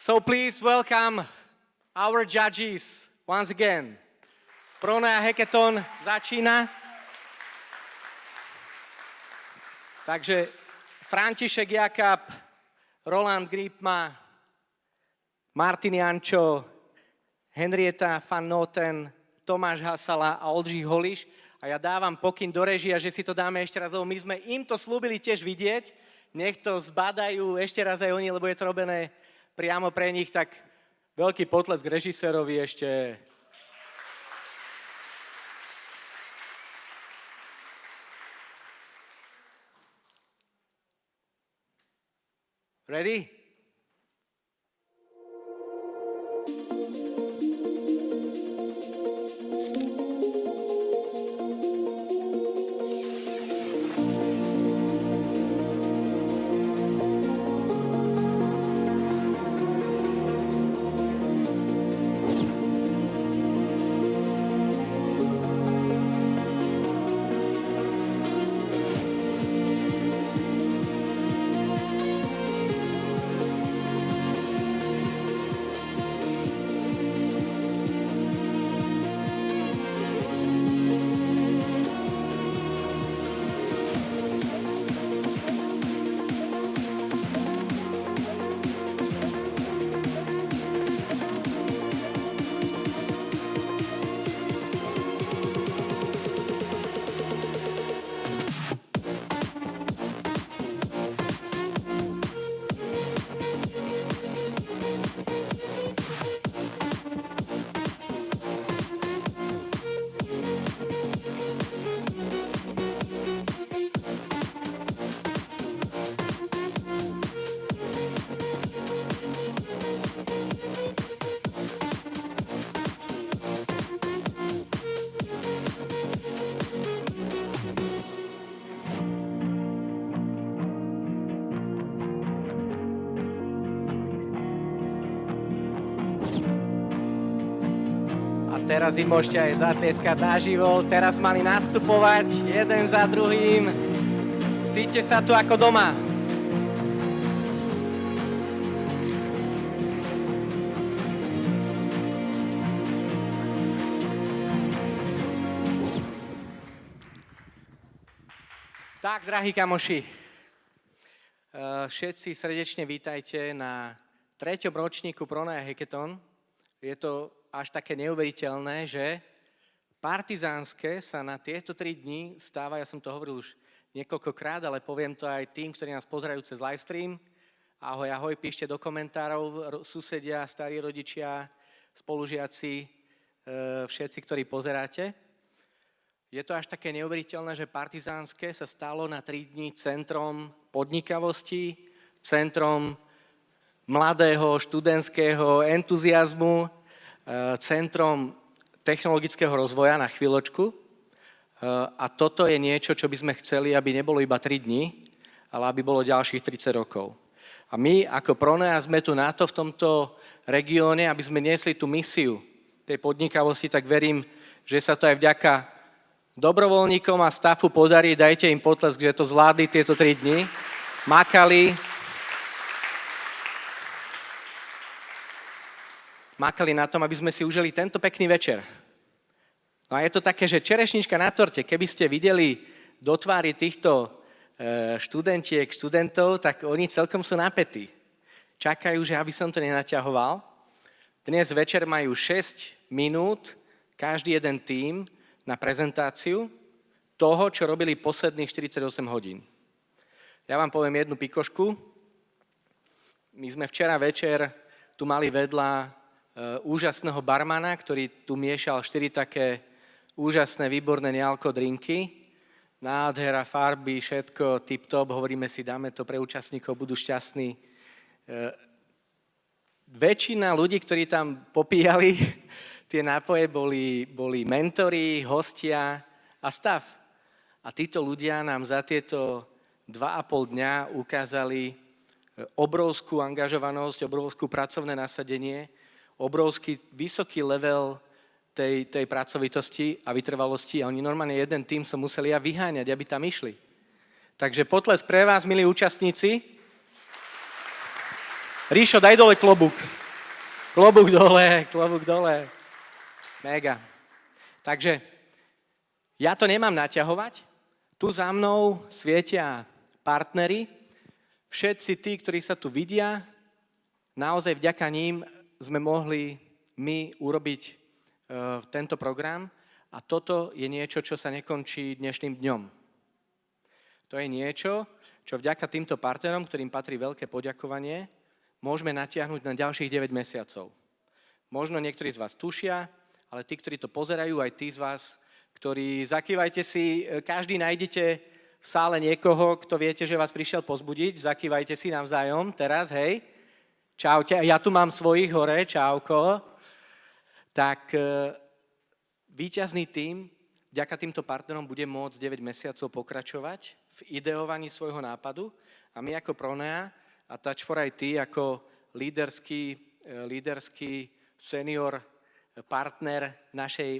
So please welcome our judges once again. Pronea Hackathon začína. Takže František Jakab, Roland Gripma, Martin Jančo, Henrieta van Noten, Tomáš Hasala a Oldřich Holiš. A ja dávam pokyn do režia, že si to dáme ešte raz, lebo my sme im to slúbili tiež vidieť. Nech to zbadajú ešte raz aj oni, lebo je to robené priamo pre nich. Tak veľký potlesk režisérovi ešte. Ready? Teraz im môžete aj zatlieskať naživo. Teraz mali nastupovať jeden za druhým. Cíťte sa tu ako doma. Tak, drahí kamoši, všetci srdečne vítajte na 3. ročníku Pronea Hackathon. Je to až také neuveriteľné, že partizánske sa na tieto 3 dni stáva, ja som to hovoril už niekoľkokrát, ale poviem to aj tým, ktorí nás pozerajú cez livestream. Ahoj, ahoj, píšte do komentárov, susedia, starí rodičia, spolužiaci, všetci, ktorí pozeráte. Je to až také neuveriteľné, že partizánske sa stalo na 3 dni centrom podnikavosti, centrom mladého, študentského entuziazmu, centrom technologického rozvoja na chvíľočku. A toto je niečo, čo by sme chceli, aby nebolo iba 3 dni, ale aby bolo ďalších 30 rokov. A my ako Pronea sme tu na to v tomto regióne, aby sme niesli tú misiu tej podnikavosti, tak verím, že sa to aj vďaka dobrovoľníkom a stafu podarí. Dajte im potlesk, že to zvládli tieto 3 dni. Makali na tom, aby sme si užili tento pekný večer. No a je to také, že čerešnička na torte. Keby ste videli do tvári týchto študentiek, študentov, tak oni celkom sú napätí. Čakajú, že aby som to nenaťahoval. Dnes večer majú 6 minút, každý jeden tím, na prezentáciu toho, čo robili posledných 48 hodín. Ja vám poviem jednu pikošku. My sme včera večer tu mali vedľa úžasného barmana, ktorý tu miešal 4 také úžasné, výborné nealko drinky. Nádhera, farby, všetko tip-top. Hovoríme si, dáme to pre účastníkov, budú šťastní. Väčšina ľudí, ktorí tam popíjali tie nápoje, boli mentori, hostia a stav. A títo ľudia nám za tieto 2,5 dňa ukázali obrovskú angažovanosť, obrovskú pracovné nasadenie, obrovský vysoký level tej pracovitosti a vytrvalosti a oni normálne jeden tým sa museli vyháňať, aby tam išli. Takže potlesk pre vás, milí účastníci. Ríšo, daj dole klobúk. Klobúk dole, klobúk dole. Mega. Takže ja to nemám naťahovať. Tu za mnou svietia partneri. Všetci tí, ktorí sa tu vidia, naozaj vďaka ním sme mohli my urobiť tento program. A toto je niečo, čo sa nekončí dnešným dňom. To je niečo, čo vďaka týmto partnerom, ktorým patrí veľké poďakovanie, môžeme natiahnuť na ďalších 9 mesiacov. Možno niektorí z vás tušia, ale tí, ktorí to pozerajú, aj tí z vás, ktorí zakývajte si, každý nájdete v sále niekoho, kto viete, že vás prišiel pozbudiť, zakývajte si navzájom teraz, hej. Čaute, ja tu mám svojich hore, čauko. Tak víťazný tím vďaka týmto partnerom bude môcť 9 mesiacov pokračovať v ideovaní svojho nápadu a my ako Pronea a Touch for IT ako líderský senior partner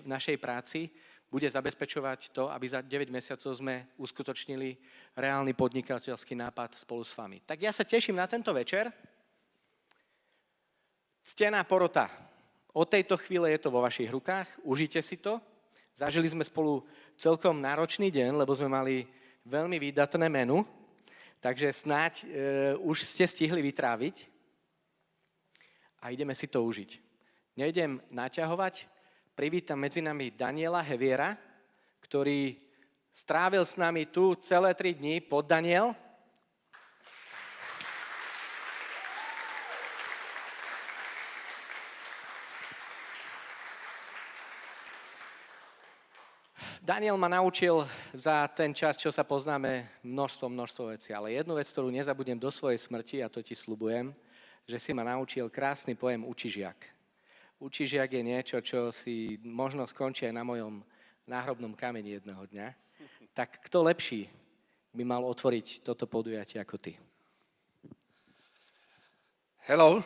našej práci bude zabezpečovať to, aby za 9 mesiacov sme uskutočnili reálny podnikateľský nápad spolu s vami. Tak ja sa teším na tento večer. Ctená porota, od tejto chvíle je to vo vašich rukách, užite si to. Zažili sme spolu celkom náročný deň, lebo sme mali veľmi výdatné menu, takže snáď už ste stihli vytráviť a ideme si to užiť. Nejdem naťahovať, privítam medzi nami Daniela Heviera, ktorý strávil s nami tu celé 3 dni. Pod Daniel. Daniel ma naučil za ten čas, čo sa poznáme, množstvo vecí, ale jednu vec, ktorú nezabudnem do svojej smrti, a to ti sľubujem, že si ma naučil krásny pojem učižiak. Učižiak je niečo, čo si možno skončí aj na mojom náhrobnom kameni jedného dňa. Tak kto lepší by mal otvoriť toto podujatie ako ty? Hello.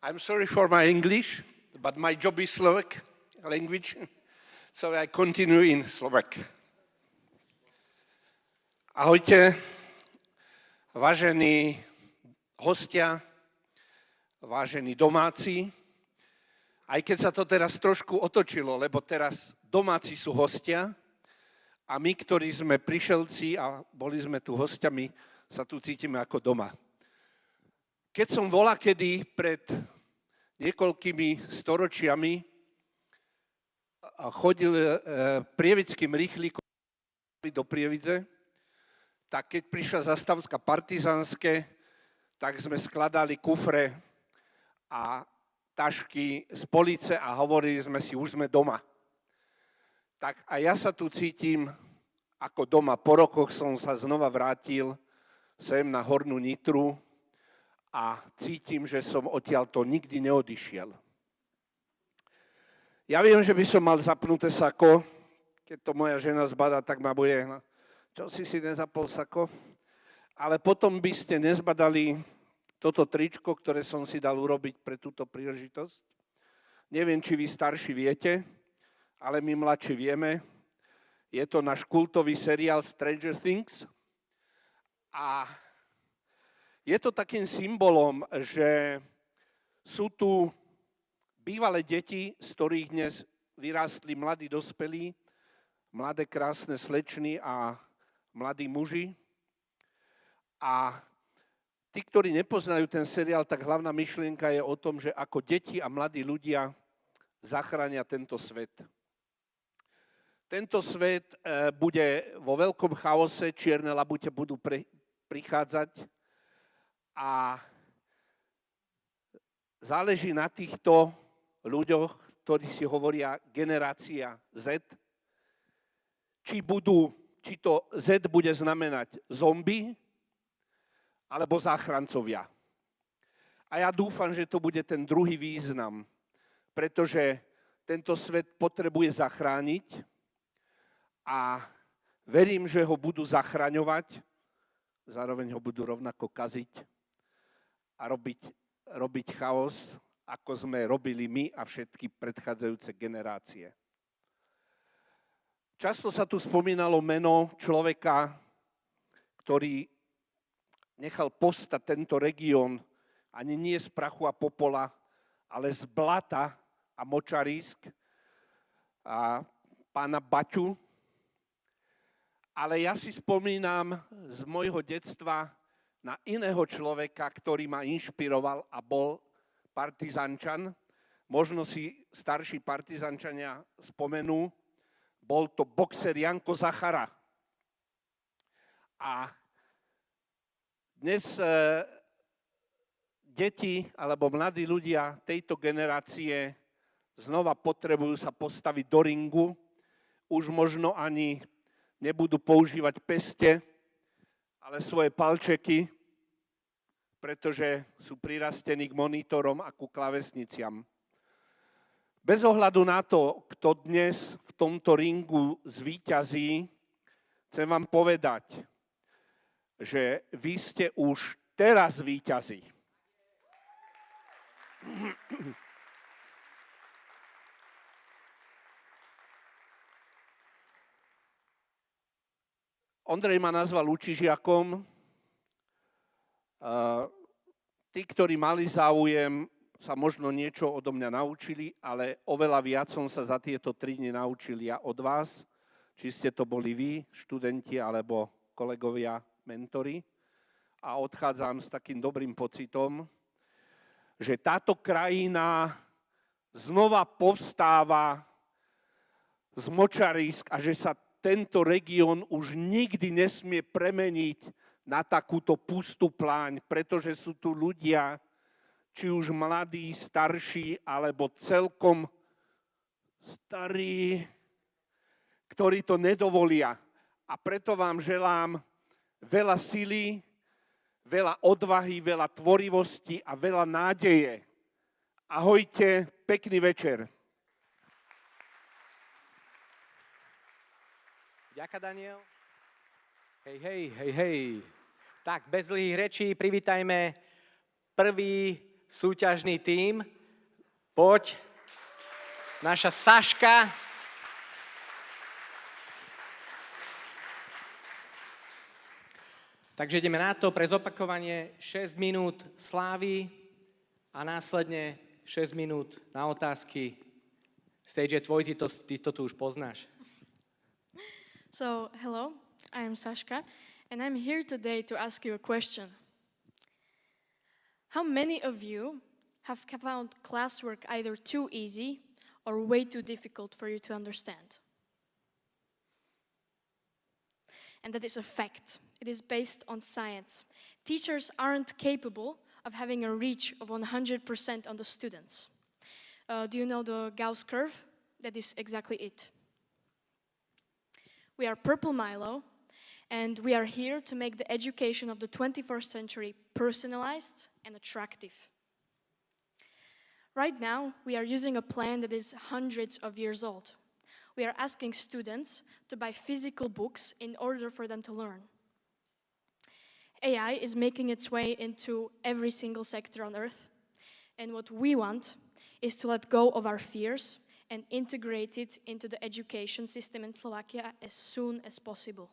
I'm sorry for my English, but my job is Slovak language. So I continue in Slovak. Ahojte, vážení hostia, vážení domáci. Aj keď sa to teraz trošku otočilo, lebo teraz domáci sú hostia a my, ktorí sme prišelci a boli sme tu hostiami, sa tu cítime ako doma. Keď som volakedy pred niekoľkými storočiami chodil prievidským rýchlíkom do Prievidze, tak keď prišla zastávka Partizánske, tak sme skladali kufre a tašky z police a hovorili sme si, už sme doma. Tak a ja sa tu cítim ako doma. Po rokoch som sa znova vrátil sem na Hornú Nitru a cítim, že som odtiaľto nikdy neodišiel. Ja viem, že by som mal zapnuté sako, keď to moja žena zbadá, tak ma bude, čo si nezapol sako? Ale potom by ste nezbadali toto tričko, ktoré som si dal urobiť pre túto príležitosť. Neviem, či vy starší viete, ale my mladší vieme. Je to náš kultový seriál Stranger Things. A je to takým symbolom, že sú tu bývalé deti, z ktorých dnes vyrástli mladí dospelí, mladé krásne slečny a mladí muži. A tí, ktorí nepoznajú ten seriál, tak hlavná myšlienka je o tom, že ako deti a mladí ľudia zachránia tento svet. Tento svet bude vo veľkom chaose, čierne labute budú prichádzať a záleží na týchto ľuďoch, ktorí si hovoria generácia Z, či to Z bude znamenať zombie, alebo záchrancovia. A ja dúfam, že to bude ten druhý význam, pretože tento svet potrebuje zachrániť a verím, že ho budú zachraňovať, zároveň ho budú rovnako kaziť a robiť chaos, ako sme robili my a všetky predchádzajúce generácie. Často sa tu spomínalo meno človeka, ktorý nechal povstať tento región ani nie z prachu a popola, ale z blata a močarísk a pána Baťu. Ale ja si spomínam z môjho detstva na iného človeka, ktorý ma inšpiroval a bol partizančan. Možno si starší partizančania spomenú. Bol to boxer Janko Zachara. A dnes deti alebo mladí ľudia tejto generácie znova potrebujú sa postaviť do ringu. Už možno ani nebudú používať peste, ale svoje palčeky, pretože sú prirastení k monitorom a ku klávesniciam. Bez ohľadu na to, kto dnes v tomto ringu zvíťazí, chcem vám povedať, že vy ste už teraz víťazí. Ondrej ma nazval učižiakom. Tí, ktorí mali záujem, sa možno niečo odo mňa naučili, ale oveľa viac som sa za tieto 3 dni naučil ja od vás, či ste to boli vy, študenti alebo kolegovia, mentori. A odchádzam s takým dobrým pocitom, že táto krajina znova povstáva z močarísk a že sa tento región už nikdy nesmie premeniť na takúto pustú pláň, pretože sú tu ľudia, či už mladí, starší, alebo celkom starí, ktorí to nedovolia. A preto vám želám veľa sily, veľa odvahy, veľa tvorivosti a veľa nádeje. Ahojte, pekný večer. Ďakujem, Daniel. Hej. Tak, bez dlhých rečí privítajme prvý súťažný tím. Poď, naša Saška. Takže ideme na to pre zopakovanie 6 minút slávy a následne 6 minút na otázky. Stage je tvoj, ty to tu už poznáš. So, hello, I am Sashka, and I'm here today to ask you a question. How many of you have found classwork either too easy or way too difficult for you to understand? And that is a fact. It is based on science. Teachers aren't capable of having a reach of 100% on the students. Do you know the Gauss curve? That is exactly it. We are Purple Milo, and we are here to make the education of the 21st century personalized and attractive. Right now, we are using a plan that is hundreds of years old. We are asking students to buy physical books in order for them to learn. AI is making its way into every single sector on Earth, and what we want is to let go of our fears and integrate it into the education system in Slovakia as soon as possible.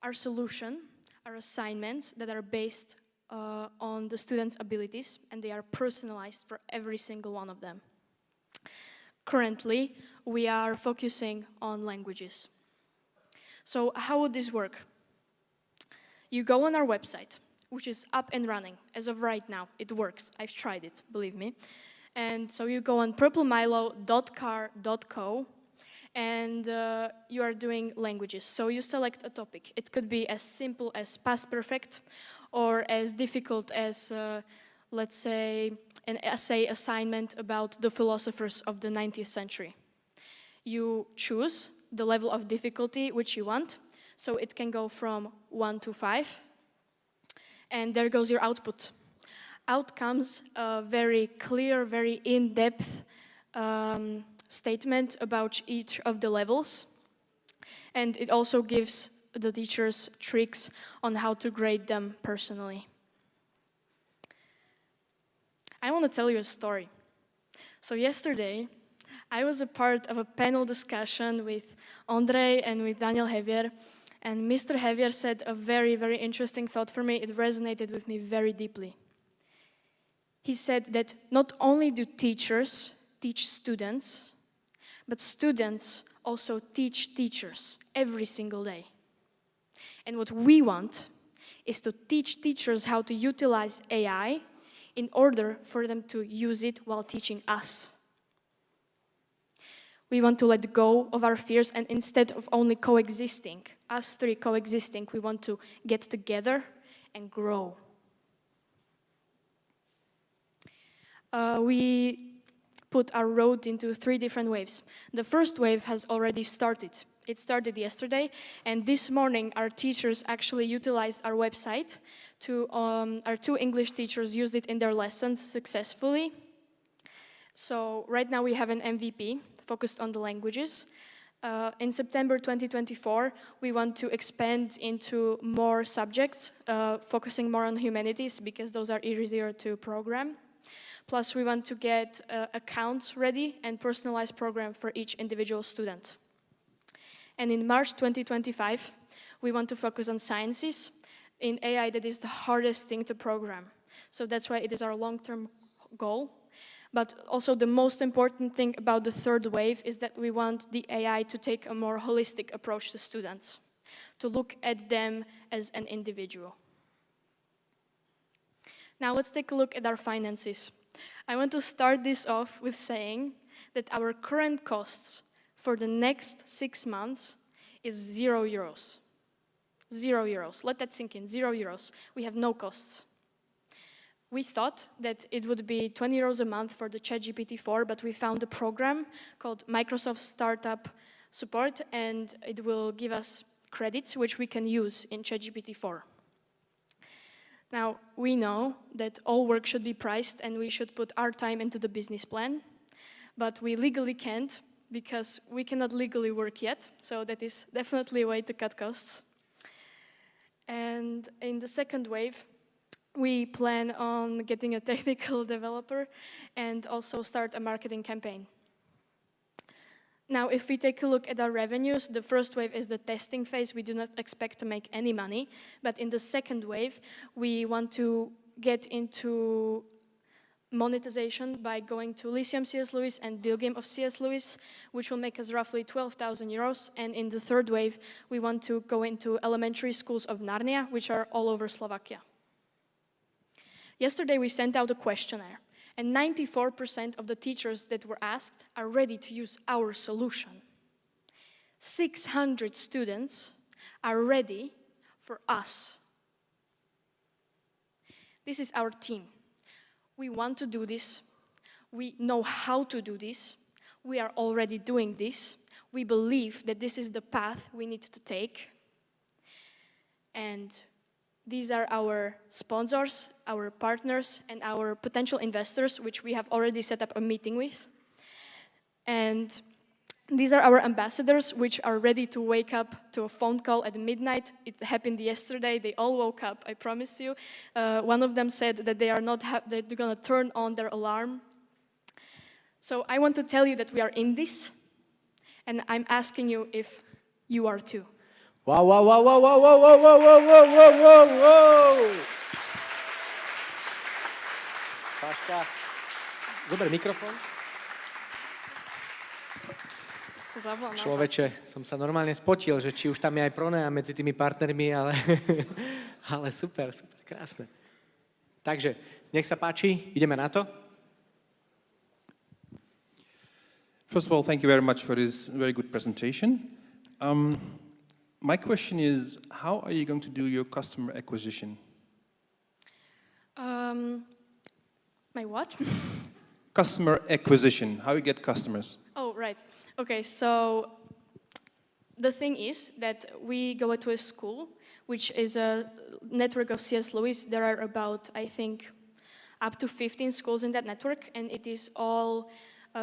Our solution are assignments that are based on the students' abilities, and they are personalized for every single one of them. Currently, we are focusing on languages. So how would this work? You go on our website, which is up and running. As of right now, it works. I've tried it, believe me. And so you go on purplemilo.car.co, and you are doing languages. So you select a topic. It could be as simple as past perfect, or as difficult as, let's say, an essay assignment about the philosophers of the 19th century. You choose the level of difficulty which you want, so it can go from 1 to 5, and there goes your output. Out comes a very clear, very in-depth statement about each of the levels, and it also gives the teachers tricks on how to grade them personally. I want to tell you a story. So yesterday, I was a part of a panel discussion with Ondrej and with Daniel Hevier, And Mr. Javier said a very, very interesting thought for me. It resonated with me very deeply. He said that not only do teachers teach students, but students also teach teachers every single day. And what we want is to teach teachers how to utilize AI in order for them to use it while teaching us. We want to let go of our fears, and instead of only coexisting, us three coexisting, we want to get together and grow. We put our road into 3 different waves. The first wave has already started. It started yesterday, and this morning our teachers actually utilized our website. Our 2 English teachers used it in their lessons successfully. So right now we have an MVP focused on the languages. In September 2024, we want to expand into more subjects, focusing more on humanities because those are easier to program. Plus, we want to get accounts ready and personalized program for each individual student. And in March 2025, we want to focus on sciences. In AI, that is the hardest thing to program. So that's why it is our long-term goal. But also the most important thing about the third wave is that we want the AI to take a more holistic approach to students, to look at them as an individual. Now let's take a look at our finances. I want to start this off with saying that our current costs for the next 6 months is €0. €0. Let that sink in, €0. We have no costs. We thought that it would be €20 a month for the ChatGPT-4, but we found a program called Microsoft Startup Support, and it will give us credits which we can use in ChatGPT-4. Now, we know that all work should be priced and we should put our time into the business plan, but we legally can't because we cannot legally work yet, so that is definitely a way to cut costs. And in the second wave, we plan on getting a technical developer and also start a marketing campaign. Now, if we take a look at our revenues, the first wave is the testing phase. We do not expect to make any money. But in the second wave, we want to get into monetization by going to Lyceum C.S. Lewis and Bill Game of C.S. Lewis, which will make us roughly €12,000. And in the third wave, we want to go into elementary schools of Narnia, which are all over Slovakia. Yesterday, we sent out a questionnaire, and 94% of the teachers that were asked are ready to use our solution. 600 students are ready for us. This is our team. We want to do this. We know how to do this. We are already doing this. We believe that this is the path we need to take. And these are our sponsors, our partners, and our potential investors, which we have already set up a meeting with. And these are our ambassadors, which are ready to wake up to a phone call at midnight. It happened yesterday. They all woke up, I promise you. One of them said that they're going to turn on their alarm. So I want to tell you that we are in this, and I'm asking you if you are too. Wow, wow, wow, wow, wow, wow, wow, wow, wow, wow, wow, wow. Saška, zober mikrofón. Človeče, som sa normálne spotil, že či už tam je aj Pronea medzi tými partnermi, ale super, super, krásne. Takže, nech sa páči, ideme na to. First of all, thank you very much for this very good presentation. My question is, how are you going to do your customer acquisition? My what? Customer acquisition, how you get customers. Oh, right. Okay, so the thing is that we go to a school, which is a network of C.S. Lewis. There are about, I think, up to 15 schools in that network, and it is all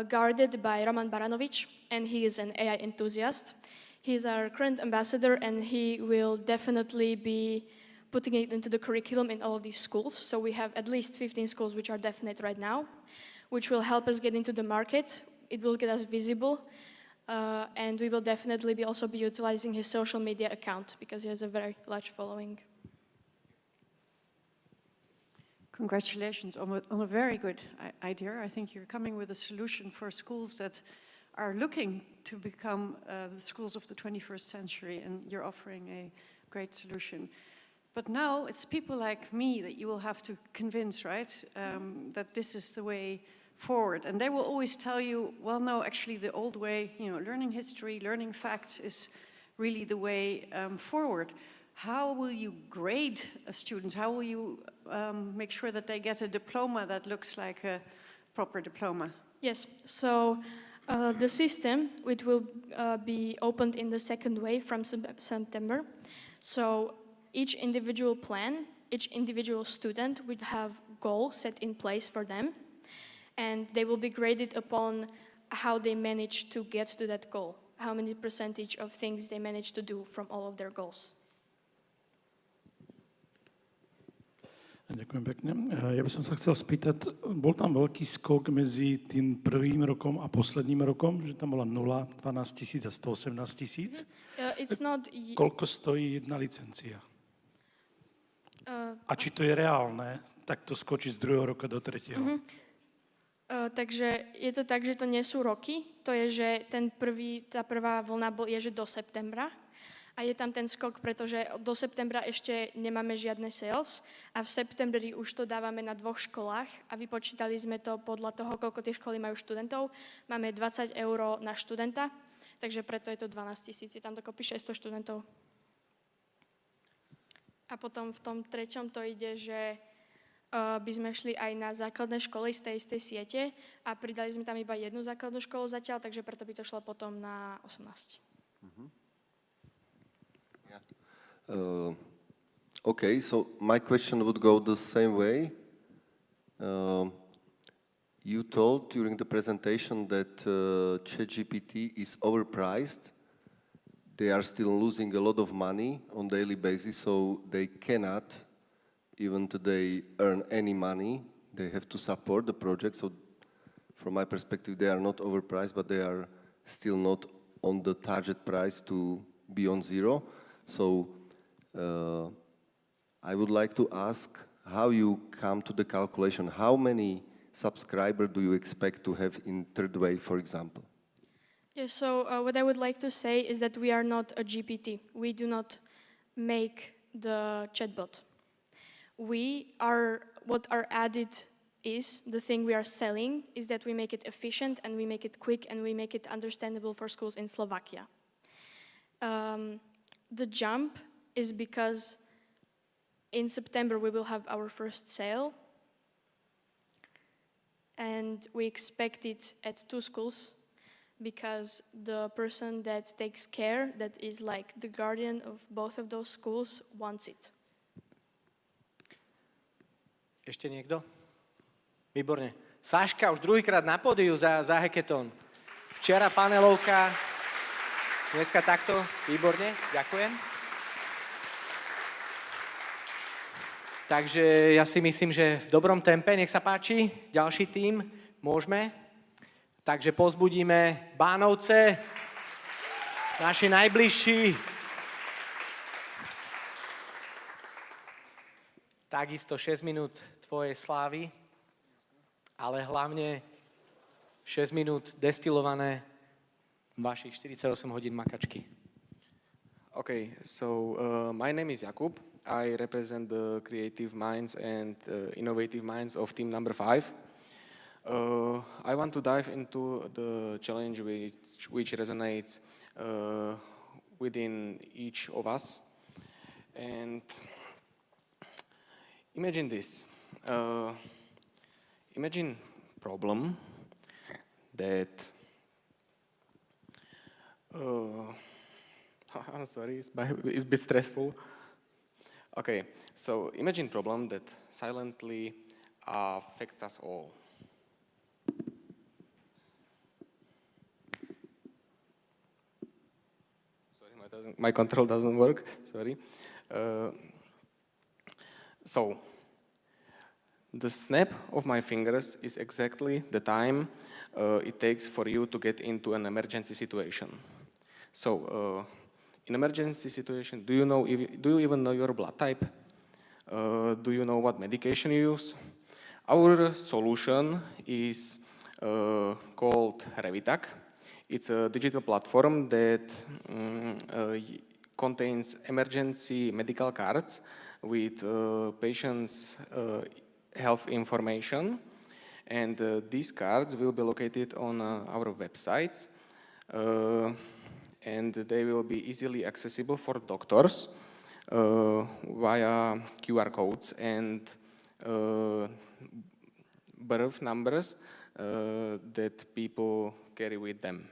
guarded by Roman Baranovic, and he is an AI enthusiast. He's our current ambassador, and he will definitely be putting it into the curriculum in all of these schools. So we have at least 15 schools which are definite right now, which will help us get into the market. It will get us visible. And we will definitely also be utilizing his social media account because he has a very large following. Congratulations on a very good idea. I think you're coming with a solution for schools that are looking to become the schools of the 21st century, and you're offering a great solution. But now it's people like me that you will have to convince, right, that this is the way forward. And they will always tell you, well, no, actually the old way, learning history, learning facts is really the way forward. How will you grade students? How will you make sure that they get a diploma that looks like a proper diploma? Yes, so the system, it will be opened in the second wave from September. So each individual plan, each individual student would have goals set in place for them, and they will be graded upon how they manage to get to that goal, how many percentage of things they manage to do from all of their goals. Ďakujem pekne. Ja by som sa chcel spýtať, bol tam veľký skok medzi tým prvým rokom a posledným rokom, že tam bola 0, 12 000 a 118 000. Koľko stojí jedna licencia? A či to je reálne, tak to skočí z druhého roka do tretieho? Takže je to tak, že to nie sú roky, to je, že tá prvá vlna je, že do septembra. A je tam ten skok, pretože do septembra ešte nemáme žiadne sales a v septembri už to dávame na 2 školách a vypočítali sme to podľa toho, koľko tie školy majú študentov. Máme 20 € na študenta, takže preto je to 12 000, je tam dokopy 600 študentov. A potom v tom treťom to ide, že by sme šli aj na základné školy z tej istej siete a pridali sme tam iba jednu základnú školu zatiaľ, takže preto by to šlo potom na 18. Okay, so my question would go the same way. You told during the presentation that ChatGPT is overpriced. They are still losing a lot of money on daily basis, so they cannot even today earn any money. They have to support the project. So from my perspective, they are not overpriced, but they are still not on the target price to be on zero. So I would like to ask how you come to the calculation. How many subscribers do you expect to have in third wave, for example? Yes, so what I would like to say is that we are not a GPT. We do not make the chatbot. What our added is, the thing we are selling, is that we make it efficient and we make it quick and we make it understandable for schools in Slovakia. The jump is because in September we will have our first sale, and we expect it at 2 schools because the person that takes care, that is like the guardian of both of those schools, wants it. Ešte niekto? Výborne. Saška už druhýkrát na pódiu za Hackathon. Včera panelovka, dneska takto. Výborne, ďakujem. Takže ja si myslím, že v dobrom tempe, nech sa páči, ďalší tím, môžeme. Takže pozbudíme Bánovce, naši najbližší. Takisto 6 minút tvojej slávy, ale hlavne 6 minút destilované vašich 48 hodín makačky. Okay, so my name is Jakub. I represent the creative minds and innovative minds of team number 5. I want to dive into the challenge which resonates within each of us. And imagine this. Imagine problem that I'm sorry, it's a bit stressful. Okay, so imagine problem that silently affects us all. Sorry, my control doesn't work, sorry. So, The snap of my fingers is exactly the time it takes for you to get into an emergency situation. So, in emergency situation, do you even know your blood type? Do you know what medication you use? Our solution is called Ritak. It's a digital platform that contains emergency medical cards with patients' health information, and these cards will be located on our websites, and they will be easily accessible for doctors via QR codes and birth numbers that people carry with them.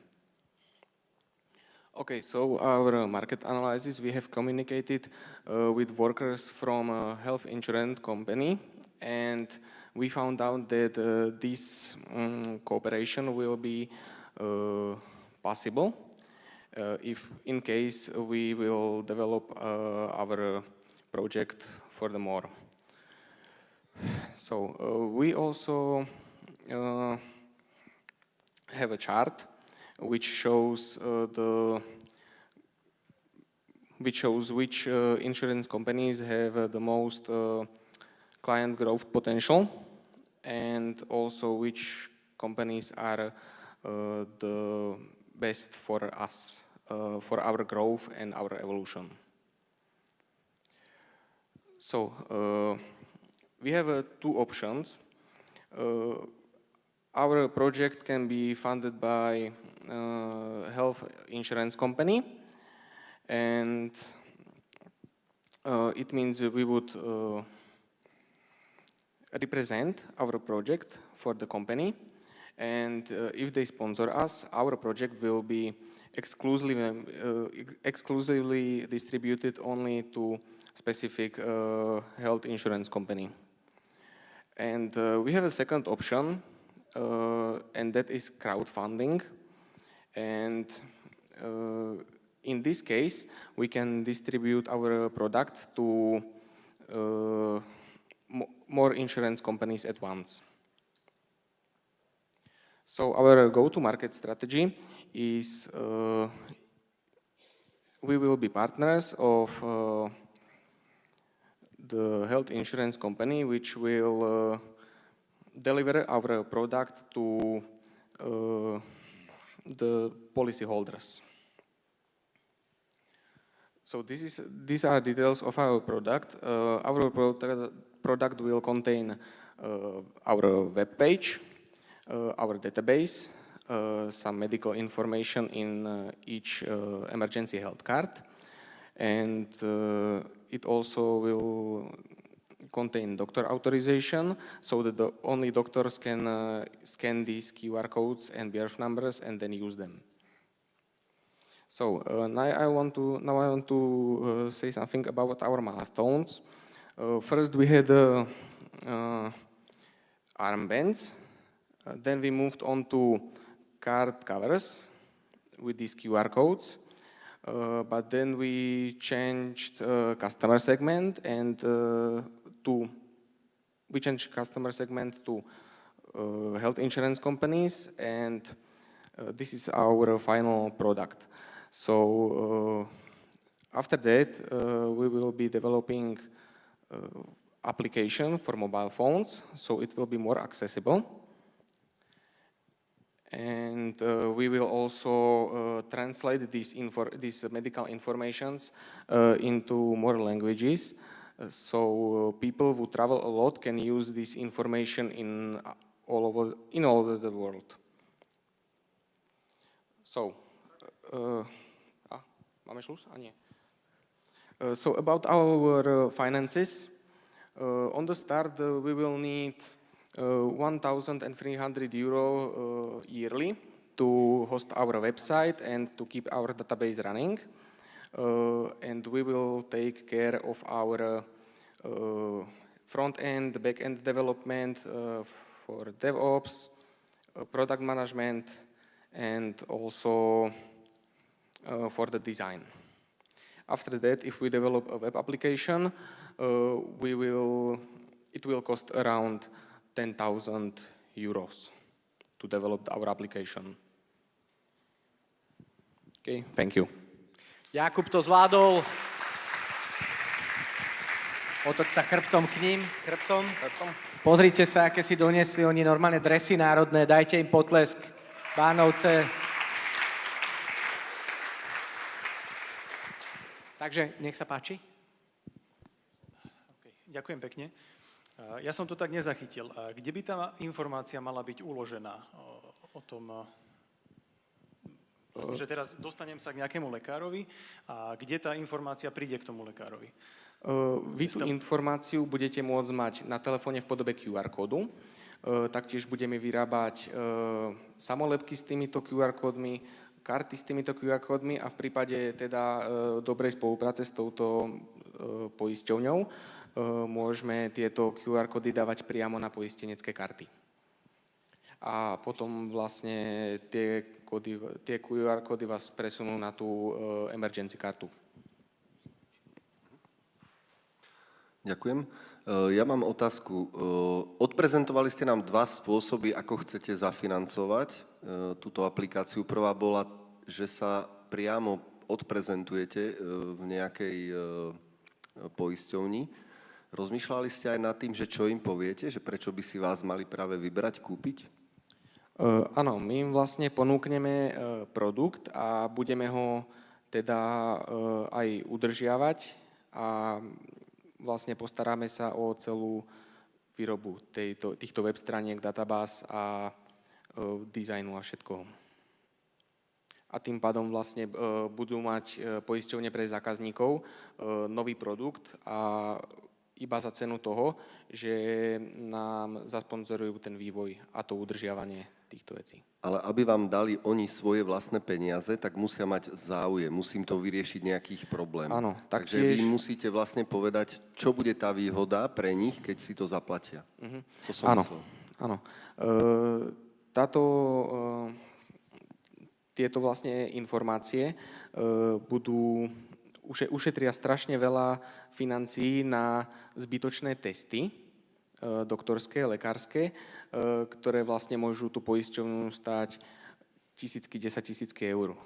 Okay, so our market analysis, we have communicated with workers from a health insurance company, and we found out that this cooperation will be possible if in case we will develop our project furthermore. So we also have a chart which shows which insurance companies have the most client growth potential, and also which companies are the best for us, for our growth and our evolution. So we have two options. Our project can be funded by health insurance company, and it means we would represent our project for the company, and if they sponsor us, our project will be exclusively distributed only to specific health insurance company. And we have a second option, and that is crowdfunding. And in this case, we can distribute our product to more insurance companies at once. So our go-to-market strategy is we will be partners of the health insurance company, which will deliver our product to the policyholders. So these are details of our product. Our product will contain our web page, our database, some medical information in each emergency health card, and it also will contain doctor authorization, so that only doctors can scan these QR codes and birth numbers and then use them. So now I want to say something about our milestones. First, we had armbands. Then we moved on to card covers with these QR codes. But then we changed customer segment and to health insurance companies, and this is our final product. So after that, we will be developing application for mobile phones, so it will be more accessible. And we will also translate these medical informations into more languages, so people who travel a lot can use this information in all over the world. So, máme šluz? A nie. So about our finances, on the start we will need €1,300 yearly to host our website and to keep our database running. And we will take care of our front-end, back-end development for DevOps, product management, and also for the design. After that, if we develop a web application, it will cost around 10,000 euros to develop our application. Okay, thank you. Jakub to zvládol. Otoč sa chrbtom k ním. Chrbtom. Pozrite sa, aké si doniesli oni normálne dresy národné. Dajte im potlesk. Bánovce. Takže, nech sa páči. Okay, ďakujem pekne. Ja som to tak nezachytil. Kde by tá informácia mala byť uložená o tom, vlastne, že teraz dostanem sa k nejakému lekárovi a kde tá informácia príde k tomu lekárovi? Vy tú informáciu budete môcť mať na telefóne v podobe QR kódu. Taktiež budeme vyrábať samolepky s týmito QR kódmi, karty s týmito QR kódmi a v prípade teda dobrej spolupráce s touto poisťovňou môžeme tieto QR kódy dávať priamo na poistenecké karty. A potom vlastne tie QR kódy vás presunú na tú emergency kartu. Ďakujem. Ja mám otázku. Odprezentovali ste nám dva spôsoby, ako chcete zafinancovať túto aplikáciu. Prvá bola, že sa priamo odprezentujete v nejakej poisťovni. Rozmýšľali ste aj nad tým, že čo im poviete, že prečo by si vás mali práve vybrať, kúpiť? Áno, my im vlastne ponúkneme produkt a budeme ho teda aj udržiavať a vlastne postaráme sa o celú výrobu týchto web straniek, databáz a dizajnu a všetkoho. A tým pádom vlastne budú mať poisťovne pre zákazníkov nový produkt a iba za cenu toho, že nám zasponzorujú ten vývoj a to udržiavanie týchto vecí. Ale aby vám dali oni svoje vlastné peniaze, tak musia mať záujem, musím to vyriešiť nejakých problémov. Áno, takže vy musíte vlastne povedať, čo bude tá výhoda pre nich, keď si to zaplatia. To som myslel. Áno. Tieto vlastne informácie ušetria strašne veľa financií na zbytočné testy, doktorské, lekárske, ktoré vlastne môžu tú poisťovňu stáť 10 000 eur.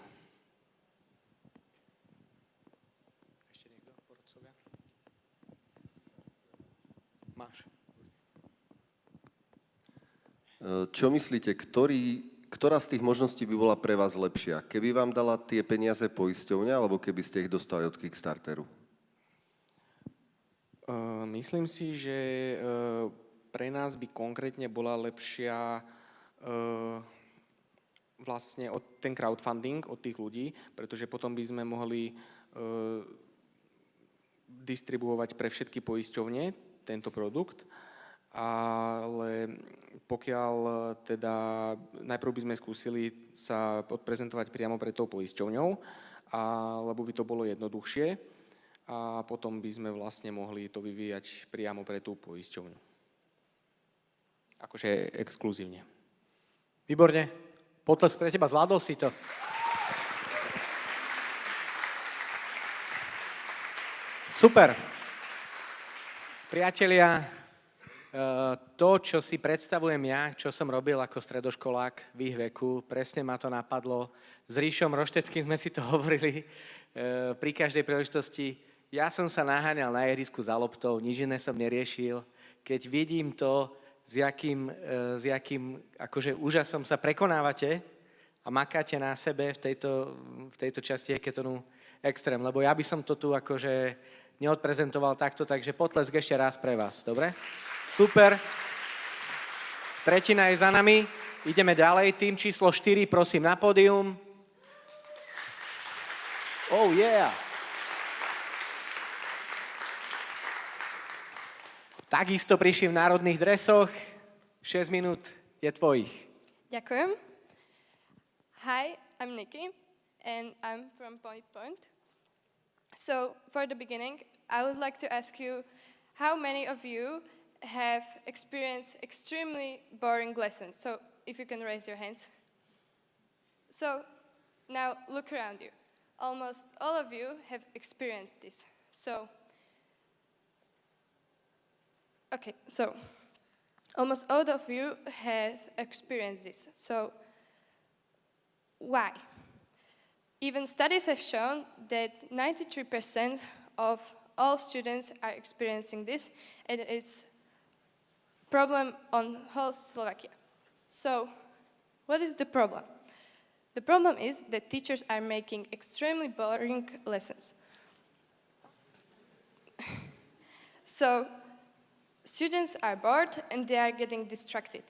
Ešte niekto? Porodcovia? Máš. Čo myslíte, ktorá z tých možností by bola pre vás lepšia? Keby vám dala tie peniaze poisťovňa, alebo keby ste ich dostali od Kickstarteru? Myslím si, že pre nás by konkrétne bola lepšia vlastne ten crowdfunding od tých ľudí, pretože potom by sme mohli distribuovať pre všetky poisťovne tento produkt, ale pokiaľ teda najprv by sme skúsili sa odprezentovať priamo pred tou poisťovňou, lebo by to bolo jednoduchšie a potom by sme vlastne mohli to vyvíjať priamo pre tú poisťovňu. Akože exkluzívne. Výborne. Potlesk pre teba, zvládol si to. Super. Priatelia, to, čo si predstavujem ja, čo som robil ako stredoškolák v ich veku, presne ma to napadlo. S Ríšom Rošteckým sme si to hovorili pri každej príležitosti. Ja som sa naháňal na ihrisku za loptou, nič iné som neriešil. Keď vidím to, s jakým akože úžasom sa prekonávate a makáte na sebe v tejto časti Hackathonu extrém, lebo ja by som to tu akože neodprezentoval takto, takže potlesk ešte raz pre vás, dobre? Super. Tretina je za nami. Ideme ďalej. Tým číslo 4, prosím, na pódium. Oh yeah. Takisto prišli v národných dresoch. 6 minút je tvojich. Ďakujem. Hi, I'm Nikki, and I'm from Point. So, for the beginning, I would like to ask you, how many of you have experienced extremely boring lessons? So, if you can raise your hands. So, now look around you. Almost all of you have experienced this. So, Okay, so almost all of you have experienced this. So why? Even studies have shown that 93% of all students are experiencing this, and it's a problem on whole Slovakia. So what is the problem? The problem is that teachers are making extremely boring lessons. So students are bored and they are getting distracted.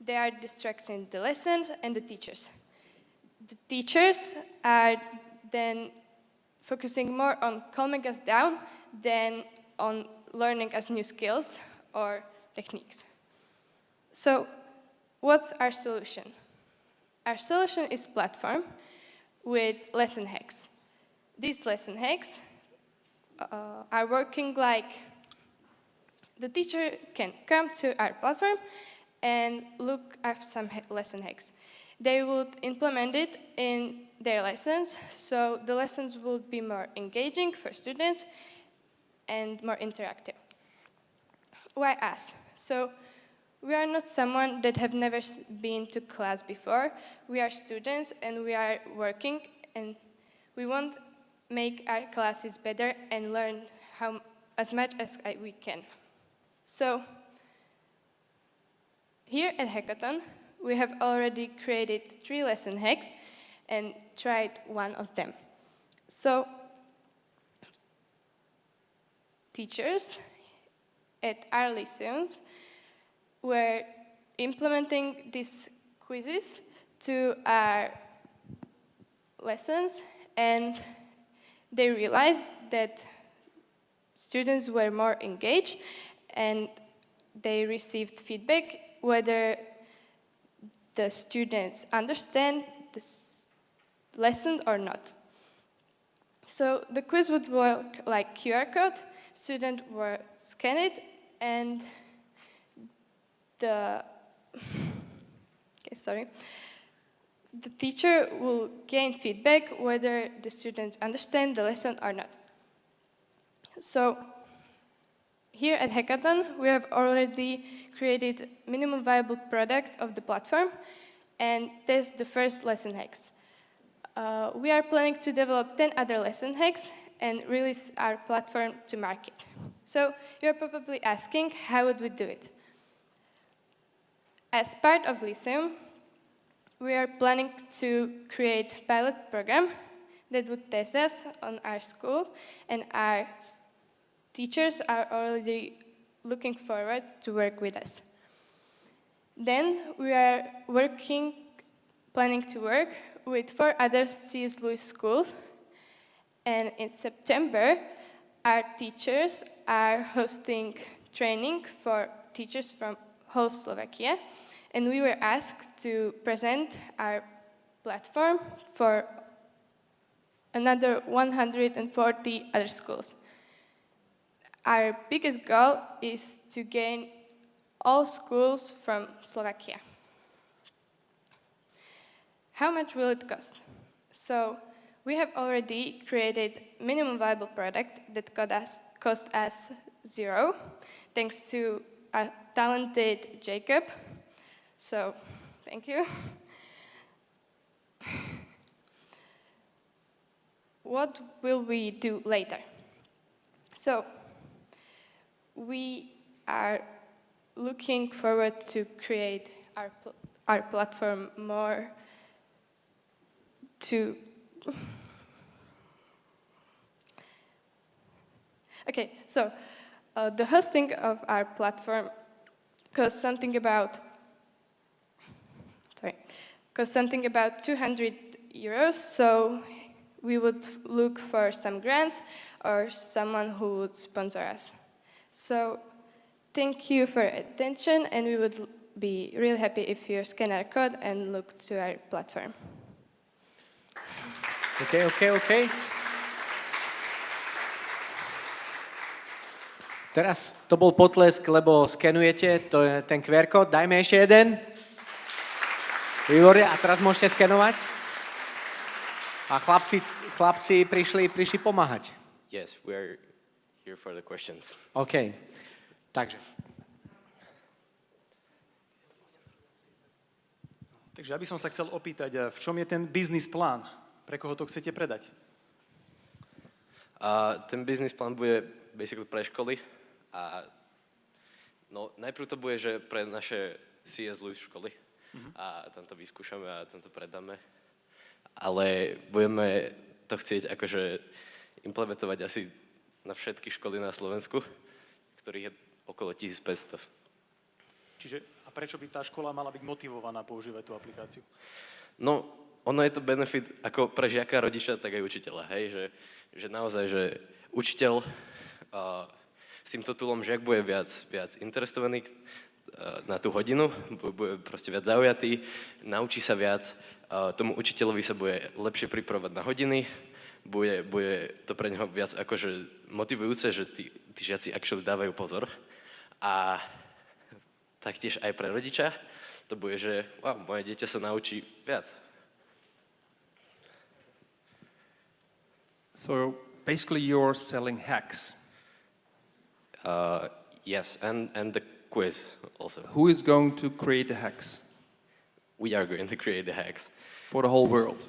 They are distracting the lessons and the teachers. The teachers are then focusing more on calming us down than on learning us new skills or techniques. So what's our solution? Our solution is platform with lesson hacks. These lesson hacks are working like the teacher can come to our platform and look up some lesson hacks. They would implement it in their lessons, so the lessons would be more engaging for students and more interactive. Why us? So we are not someone that have never been to class before. We are students and we are working, and we want to make our classes better and learn as much as we can. So here at Hackathon, we have already created 3 lesson hacks and tried one of them. So teachers at our lyceums were implementing these quizzes to our lessons, and they realized that students were more engaged and they received feedback whether the students understand the lesson or not. So the quiz would work like QR code. Students would scan it, and the teacher will gain feedback whether the students understand the lesson or not. So here at Hackathon, we have already created minimum viable product of the platform, and that's the first lesson hacks. We are planning to develop 10 other lesson hacks and release our platform to market. So you're probably asking, how would we do it? As part of Lyceum, we are planning to create a pilot program that would test us on our school, and our teachers are already looking forward to work with us. Then we are planning to work with 4 other C.S. Lewis schools, and in September, our teachers are hosting training for teachers from whole Slovakia, and we were asked to present our platform for another 140 other schools. Our biggest goal is to gain all schools from Slovakia. How much will it cost? So we have already created minimum viable product that cost us 0, thanks to our talented Jacob. So thank you. What will we do later? So we are looking forward to create our platform more to... Okay, so the hosting of our platform costs something about €200, so we would look for some grants or someone who would sponsor us. So thank you for your attention, and we would be really happy if you scan our code and look to our platform. OK. Teraz to bol potlesk, lebo skenujete, to je ten QR kód. Dajme ešte jeden. Výborne, a teraz môžete skenovať. A chlapci prišli pomáhať. Yes, we're here for the questions. OK, takže Takže ja by som sa chcel opýtať, v čom je ten biznis plán? Pre koho to chcete predať? Ten biznis plán bude basically pre školy. No, najprv to bude, že pre naše CS Lewis školy. A tam to vyskúšame a tam to predáme. Ale budeme to chcieť akože implementovať asi na všetky školy na Slovensku, ktorých je okolo 1500. Čiže a prečo by tá škola mala byť motivovaná používať tú aplikáciu? No, ono je to benefit ako pre žiaka, rodiča, tak aj učiteľa, hej, že naozaj, že učiteľ s týmto toolom žiak bude viac interesovaný na tú hodinu, bude proste viac zaujatý, naučí sa viac, tomu učiteľovi sa bude lepšie pripravovať na hodiny, bude to pre neho viac akože motivujúce, že tí žiaci actually dávajú pozor. A taktiež aj pre rodiča to bude, že wow, moje dieťa sa naučí viac. So basically you're selling hacks. Yes, and the quiz also. Who is going to create the hacks? We are going to create the hacks. For the whole world?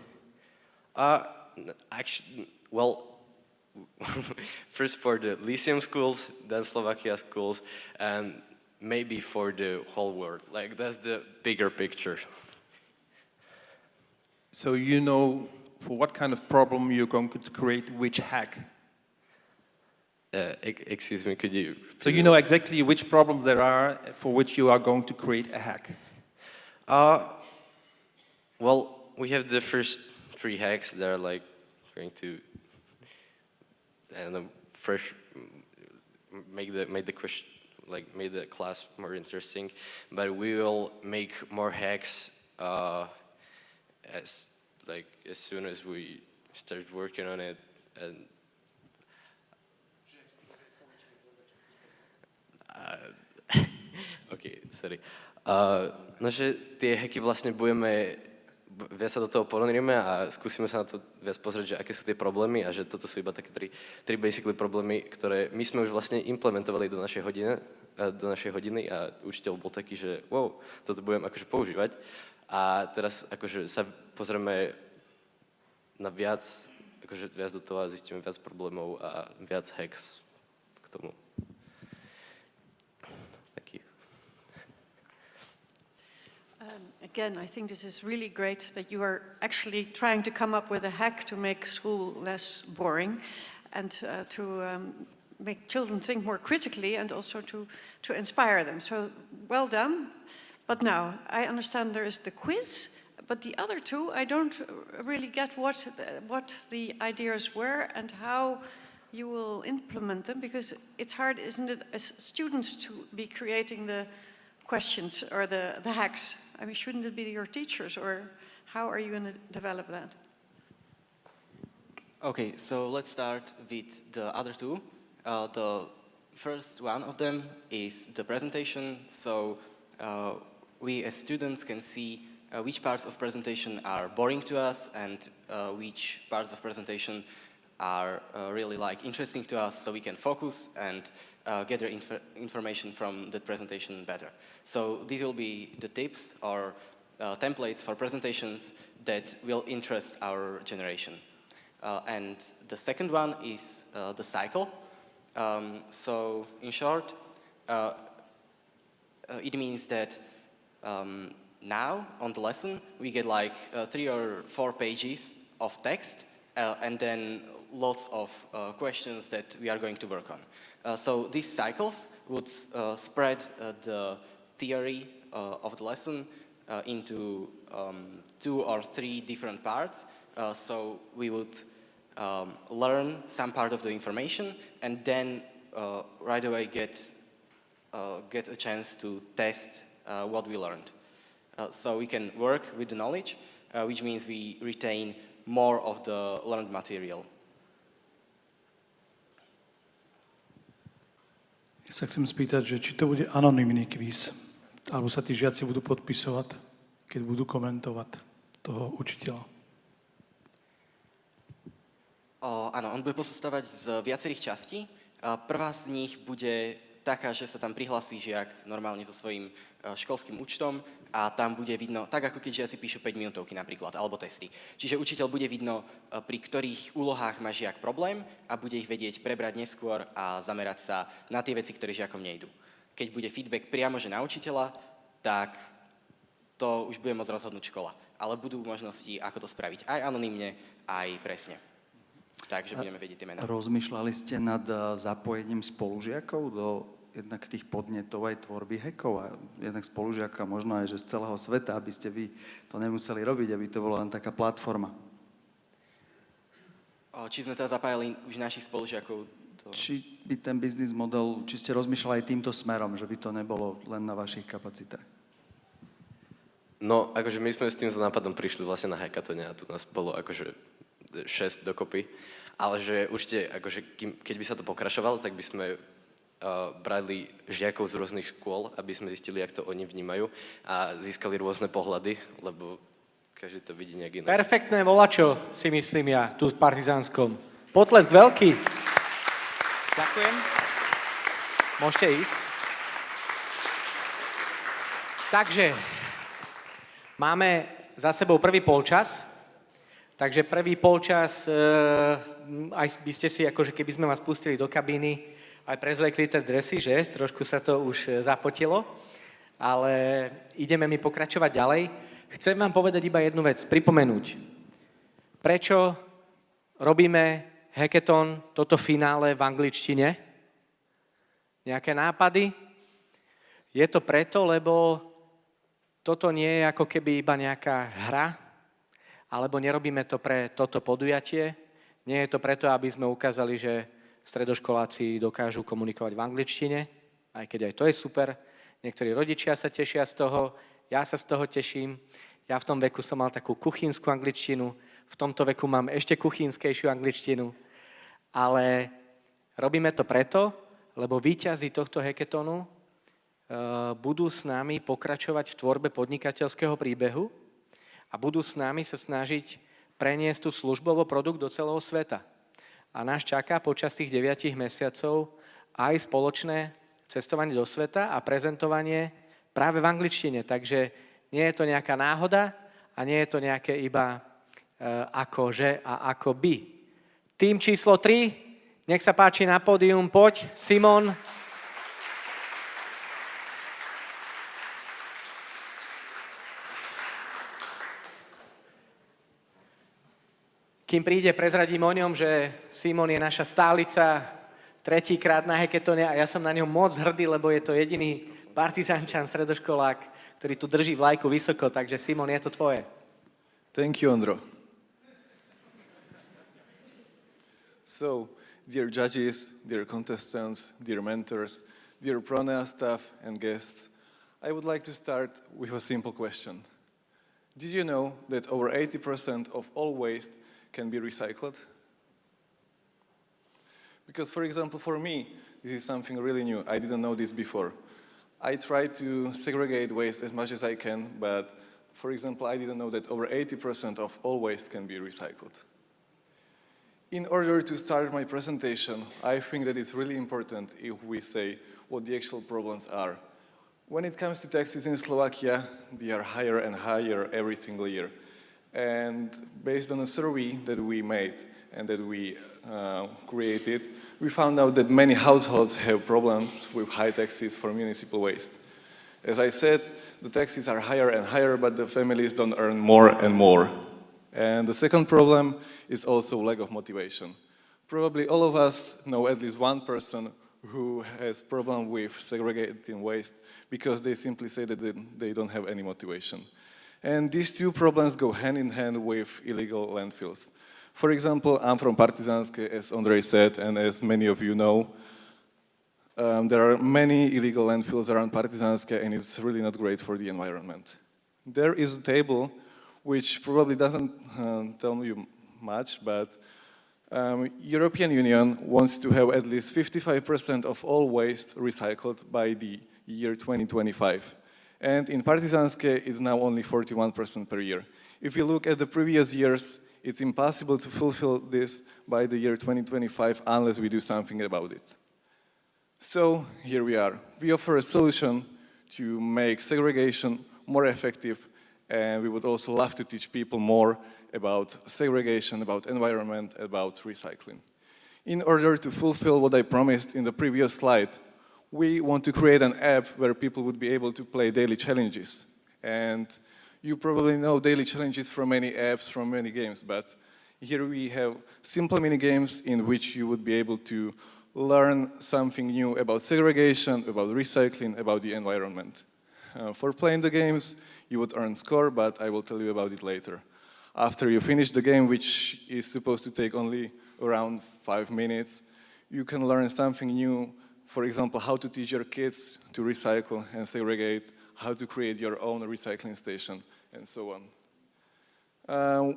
Actually, well, first for the Lyceum schools, then Slovakia schools, and maybe for the whole world. Like, that's the bigger picture. So you know for what kind of problem you're going to create which hack? Excuse me, could you... So you know exactly which problems there are for which you are going to create a hack? Well, we have the first 3 hacks that are like going to, I don't know, first make the question, like make the class more interesting. But we will make more hacks as soon as we start working on it. And okay, sorry. No, že tie hacky vlastne budeme viac sa do toho ponorieme a skúsime sa na to viac pozrieť, že aké sú tie problémy a že toto sú iba také tri basically problémy, ktoré my sme už vlastne implementovali do našej hodiny a učiteľ bol taký, že wow, toto budem akože používať a teraz akože sa pozrieme na viac do toho a zistíme viac problémov a viac hacks k tomu. Again, I think this is really great that you are actually trying to come up with a hack to make school less boring and to make children think more critically and also to inspire them. So well done. But now, I understand there is the quiz, but the other 2, I don't really get what the ideas were and how you will implement them, because it's hard, isn't it, as students to be creating the questions or the hacks? I mean, shouldn't it be your teachers, or how are you going to develop that? Okay, so let's start with the other 2. The first one of them is the presentation. So we as students can see which parts of presentation are boring to us and which parts of presentation are really interesting to us, so we can focus and gather information from the presentation better. So these will be the tips or templates for presentations that will interest our generation. And the second one is the cycle. So in short, it means that now on the lesson we get 3 or 4 pages of text and then lots of questions that we are going to work on. So these cycles would spread the theory of the lesson into 2 or 3 different parts. So we would learn some part of the information and then right away get a chance to test what we learned. So we can work with the knowledge, which means we retain more of the learned material. Ja sa chcem spýtať, že či to bude anonymný kvíz, alebo sa tí žiaci budú podpisovať, keď budú komentovať toho učiteľa. Áno, on bude pozostávať z viacerých častí. Prvá z nich bude taká, že sa tam prihlasí žiak normálne so svojím školským účtom a tam bude vidno, tak ako keď žiaci píšu 5 minútovky napríklad, alebo testy. Čiže učiteľ bude vidno, pri ktorých úlohách má žiak problém a bude ich vedieť prebrať neskôr a zamerať sa na tie veci, ktoré žiakom nejdú. Keď bude feedback priamo že na učiteľa, tak to už bude môcť rozhodnúť škola. Ale budú možnosti, ako to spraviť aj anonymne, aj presne. Takže budeme vedieť tie mená. Rozmýšľali ste nad zapojením spolužiakov do jednak tých podnetov aj tvorby hackov a jednak spolužiaka možno aj že z celého sveta, aby ste vy to nemuseli robiť, aby to bola len taká platforma? Či sme teda zapájali už našich spolužiakov? Či by ten biznis model, či ste rozmýšľali aj týmto smerom, že by to nebolo len na vašich kapacitách? No, akože my sme s tým nápadom prišli vlastne na Hackathone a tu nás bolo akože 6 dokopy, ale že určite, akože keď by sa to pokračovalo, tak by sme brali žiakov z rôznych škôl, aby sme zistili, jak to oni vnímajú a získali rôzne pohľady, lebo každý to vidí nejak inak. Perfektné volačo, si myslím ja, tu v Partizánskom. Potlesk veľký. Ďakujem. Môžete ísť. Takže, máme za sebou prvý polčas. Takže prvý polčas, aj by ste si, akože keby sme vás pustili do kabíny, aj prezvekli tie dresy, že? Trošku sa to už zapotilo, ale ideme mi pokračovať ďalej. Chcem vám povedať iba jednu vec, pripomenúť. Prečo robíme Hackathon, toto finále v angličtine? Nejaké nápady? Je to preto, lebo toto nie je ako keby iba nejaká hra, alebo nerobíme to pre toto podujatie. Nie je to preto, aby sme ukázali, že stredoškoláci dokážu komunikovať v angličtine, aj keď aj to je super. Niektorí rodičia sa tešia z toho, ja sa z toho teším. Ja v tom veku som mal takú kuchynskú angličtinu, v tomto veku mám ešte kuchynskejšiu angličtinu, ale robíme to preto, lebo víťazi tohto hackathonu budú s nami pokračovať v tvorbe podnikateľského príbehu a budú s nami sa snažiť preniesť tú službu alebo produkt do celého sveta. A nás čaká počas tých 9 mesiacov aj spoločné cestovanie do sveta a prezentovanie práve v angličtine. Takže nie je to nejaká náhoda a nie je to nejaké iba akože a akoby. Tým číslo 3, nech sa páči na pódium, poď, Simon. Kým príde, prezradím o ňom, že Simon je naša stálica, tretíkrát na Hackathone a ja som na ňom moc hrdý, lebo je to jediný partizánčan, stredoškolák, ktorý tu drží vlajku vysoko, takže Simon, je to tvoje. Thank you, Ondro. So, dear judges, dear contestants, dear mentors, dear Pronea staff and guests, I would like to start with a simple question. Did you know that over 80% of all waste can be recycled? Because, for example, for me, this is something really new. I didn't know this before. I try to segregate waste as much as I can, but, for example, I didn't know that over 80% of all waste can be recycled. In order to start my presentation, I think that it's really important if we say what the actual problems are. When it comes to taxes in Slovakia, they are higher and higher every single year. And based on a survey that we made and that we created, we found out that many households have problems with high taxes for municipal waste. As I said, the taxes are higher and higher, but the families don't earn more and more. And the second problem is also lack of motivation. Probably all of us know at least one person who has problem with segregating waste because they simply say that they don't have any motivation. And these two problems go hand in hand with illegal landfills. For example, I'm from Partizánske, as Ondrej said, and as many of you know, there are many illegal landfills around Partizánske, and it's really not great for the environment. There is a table which probably doesn't tell you much, but European Union wants to have at least 55% of all waste recycled by the year 2025. And in Partizánske, it's now only 41% per year. If you look at the previous years, it's impossible to fulfill this by the year 2025 unless we do something about it. So here we are. We offer a solution to make segregation more effective, and we would also love to teach people more about segregation, about environment, about recycling. In order to fulfill what I promised in the previous slide, we want to create an app where people would be able to play daily challenges. And you probably know daily challenges from many apps, from many games, but here we have simple mini games in which you would be able to learn something new about segregation, about recycling, about the environment. For playing the games, you would earn score, but I will tell you about it later. After you finish the game, which is supposed to take only around 5 minutes, you can learn something new. For example, how to teach your kids to recycle and segregate, how to create your own recycling station, and so on.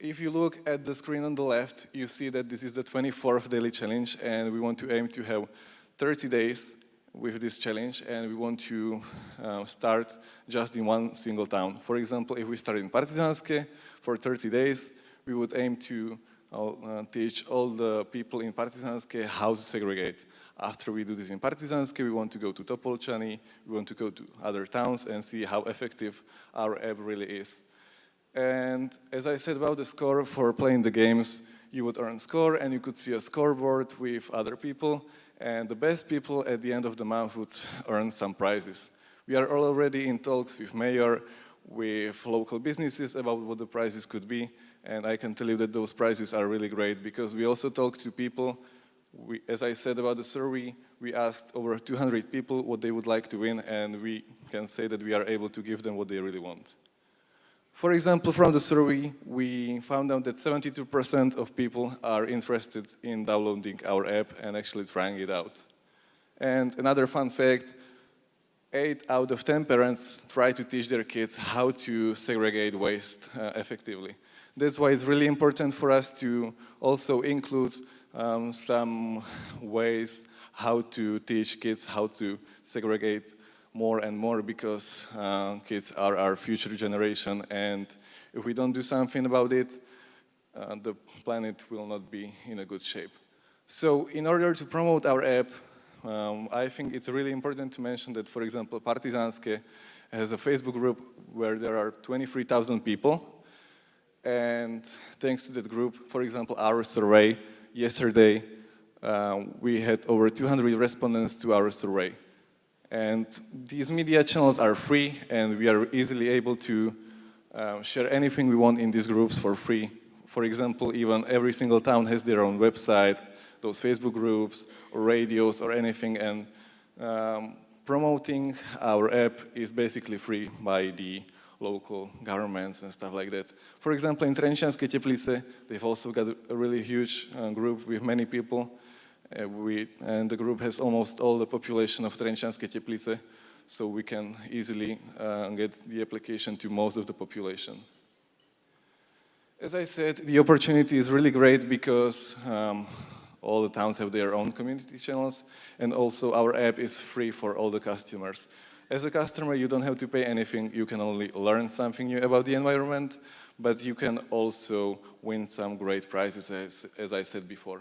If you look at the screen on the left, you see that this is the 24th daily challenge, and we want to aim to have 30 days with this challenge, and we want to start just in one single town. For example, if we start in Partizánske for 30 days, we would aim to teach all the people in Partizánske how to segregate. After we do this in Partizánske, we want to go to Topolčany, we want to go to other towns and see how effective our app really is. And as I said about the score, for playing the games, you would earn score and you could see a scoreboard with other people, and the best people at the end of the month would earn some prizes. We are already in talks with mayor, with local businesses about what the prizes could be, and I can tell you that those prizes are really great because we also talk to people. As I said about the survey, we asked over 200 people what they would like to win, and we can say that we are able to give them what they really want. For example, from the survey, we found out that 72% of people are interested in downloading our app and actually trying it out. And another fun fact, 8 out of 10 parents try to teach their kids how to segregate waste effectively. That's why it's really important for us to also include some ways how to teach kids how to segregate more and more, because kids are our future generation, and if we don't do something about it, the planet will not be in a good shape. So in order to promote our app, I think it's really important to mention that, for example, Partizánske has a Facebook group where there are 23,000 people, and thanks to that group, for example, our survey yesterday, we had over 200 respondents to our survey. And these media channels are free, and we are easily able to share anything we want in these groups for free. For example, even every single town has their own website, those Facebook groups, or radios, or anything, and promoting our app is basically free by the local governments and stuff like that. For example, in Trenčianske Teplice, they've also got a really huge group with many people. And the group has almost all the population of Trenčianske Teplice, so we can easily get the application to most of the population. As I said, the opportunity is really great because all the towns have their own community channels, and also our app is free for all the customers. As a customer, you don't have to pay anything. You can only learn something new about the environment, but you can also win some great prizes, as I said before.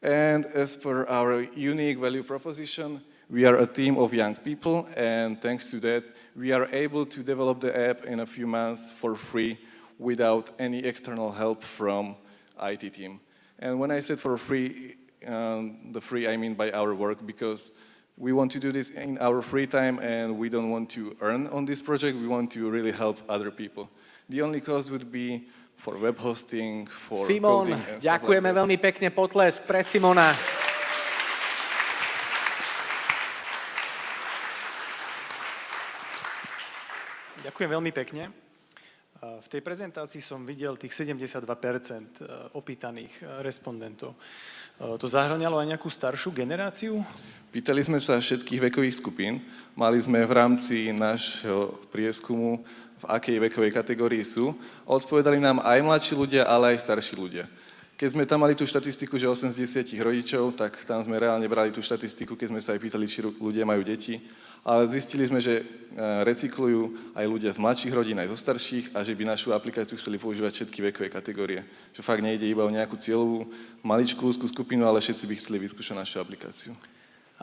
And as per our unique value proposition, we are a team of young people, and thanks to that, we are able to develop the app in a few months for free without any external help from IT team. And when I said for free, the free I mean by our work, because we want to do this in our free time and we don't want to earn on this project, we want to really help other people. The only cost would be for web hosting, for Simon, coding and ďakujeme veľmi pekne, potlesk pre Simona. Ďakujem veľmi pekne. V tej prezentácii som videl tých 72% opýtaných respondentov. To zahŕňalo aj nejakú staršiu generáciu? Pýtali sme sa všetkých vekových skupín. Mali sme v rámci nášho prieskumu, v akej vekovej kategórii sú. Odpovedali nám aj mladší ľudia, ale aj starší ľudia. Keď sme tam mali tú štatistiku, že 8 z 10 rodičov, tak tam sme reálne brali tú štatistiku, keď sme sa aj pýtali, či ľudia majú deti. Ale zistili sme, že recyklujú aj ľudia z mladších rodín, aj zo starších, a že by našu aplikáciu chceli používať všetky vekové kategórie. Že fakt nejde iba o nejakú cieľovú maličkú úzkú skupinu, ale všetci by chceli vyskúšať našu aplikáciu.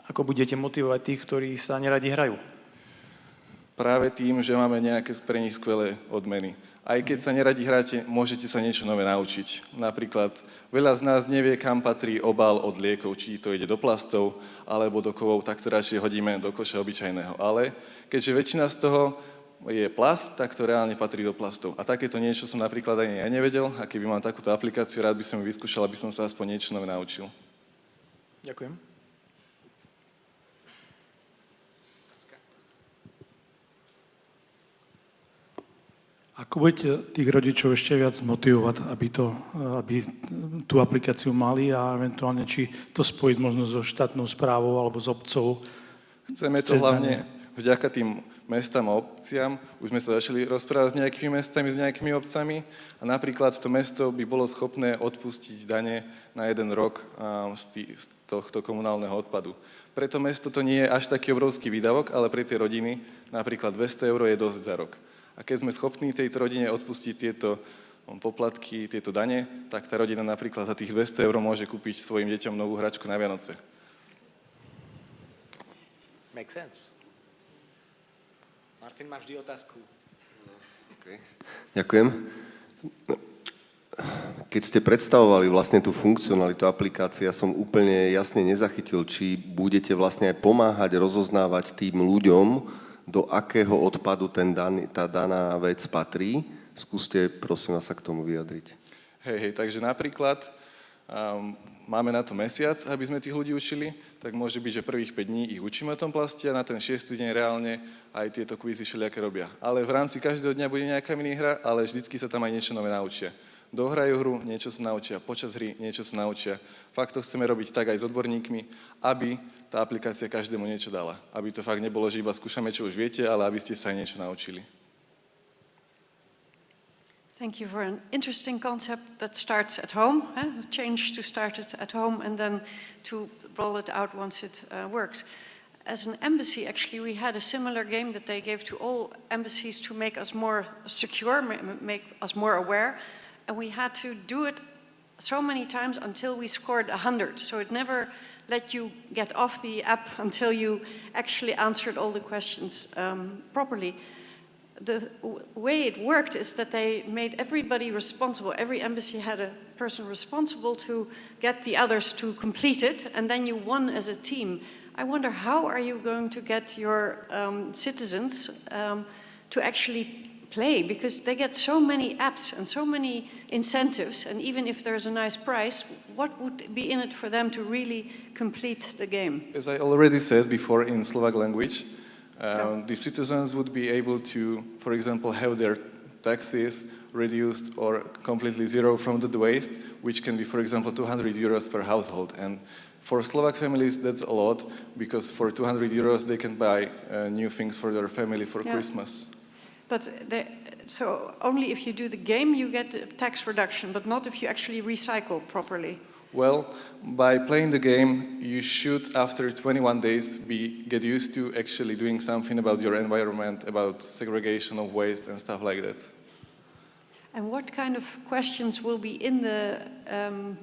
Ako budete motivovať tých, ktorí sa neradi hrajú? Práve tým, že máme nejaké pre nich skvelé odmeny. Aj keď sa neradi hráte, môžete sa niečo nové naučiť. Napríklad, veľa z nás nevie, kam patrí obal od liekov, či to ide do plastov alebo do kovov, tak to radšej hodíme do koša obyčajného. Ale keďže väčšina z toho je plast, tak to reálne patrí do plastov. A takéto niečo som napríklad ani ja nevedel, a keby mám takúto aplikáciu, rád by som ju vyskúšal, aby som sa aspoň niečo nové naučil. Ďakujem. Ako budete tých rodičov ešte viac motivovať, aby tú aplikáciu mali a eventuálne či to spojiť možno so štátnou správou alebo s obcov? Chceme to hlavne vďaka tým mestám a obciam. Už sme sa začali rozprávať s nejakými mestami, s nejakými obcami a napríklad to mesto by bolo schopné odpustiť dane na 1 rok z tohto komunálneho odpadu. Pre to mesto to nie je až taký obrovský výdavok, ale pre tie rodiny napríklad 200 € je dosť za rok. A keď sme schopní tejto rodine odpustiť tieto poplatky, tieto dane, tak tá rodina napríklad za tých 200 € môže kúpiť svojim deťom novú hračku na Vianoce. Make sense. Martin má vždy otázku. Okay. Ďakujem. Keď ste predstavovali vlastne tú funkcionalitu aplikácie, ja som úplne jasne nezachytil, či budete vlastne aj pomáhať rozoznávať tým ľuďom, do akého odpadu tá daná vec patrí. Skúste, prosím vás, sa k tomu vyjadriť. Takže napríklad máme na to mesiac, aby sme tých ľudí učili, tak môže byť, že prvých 5 dní ich učíme o tom plaste a na ten 6. deň reálne aj tieto kvízy všelijaké robia. Ale v rámci každého dňa bude nejaká minihra, ale vždycky sa tam aj niečo nové naučia. Dohrajú hru, niečo sa naučia, počas hry niečo sa naučia. Fakt to chceme robiť tak aj s odborníkmi, aby tá aplikácia každému niečo dala. Aby to fakt nebolo, že iba skúšame, čo už viete, ale aby ste sa aj niečo naučili. Thank you for an interesting concept that starts at home, change to start it at home and then to roll it out once it works. As an embassy, actually, we had a similar game that they gave to all embassies to make us more secure, make us more aware. And we had to do it so many times until we scored 100. So it never let you get off the app until you actually answered all the questions properly. The way it worked is that they made everybody responsible. Every embassy had a person responsible to get the others to complete it, and then you won as a team. I wonder, how are you going to get your citizens to actually play, because they get so many apps and so many incentives, and even if there's a nice prize, what would be in it for them to really complete the game? As I already said before in Slovak language, the citizens would be able to, for example, have their taxes reduced or completely zero from the waste, which can be, for example, 200 € per household. And for Slovak families, that's a lot, because for 200 € they can buy new things for their family for Christmas. But so only if you do the game you get the tax reduction, but not if you actually recycle properly. Well, by playing the game, you should, after 21 days, get used to actually doing something about your environment, about segregation of waste and stuff like that. And what kind of questions will be in the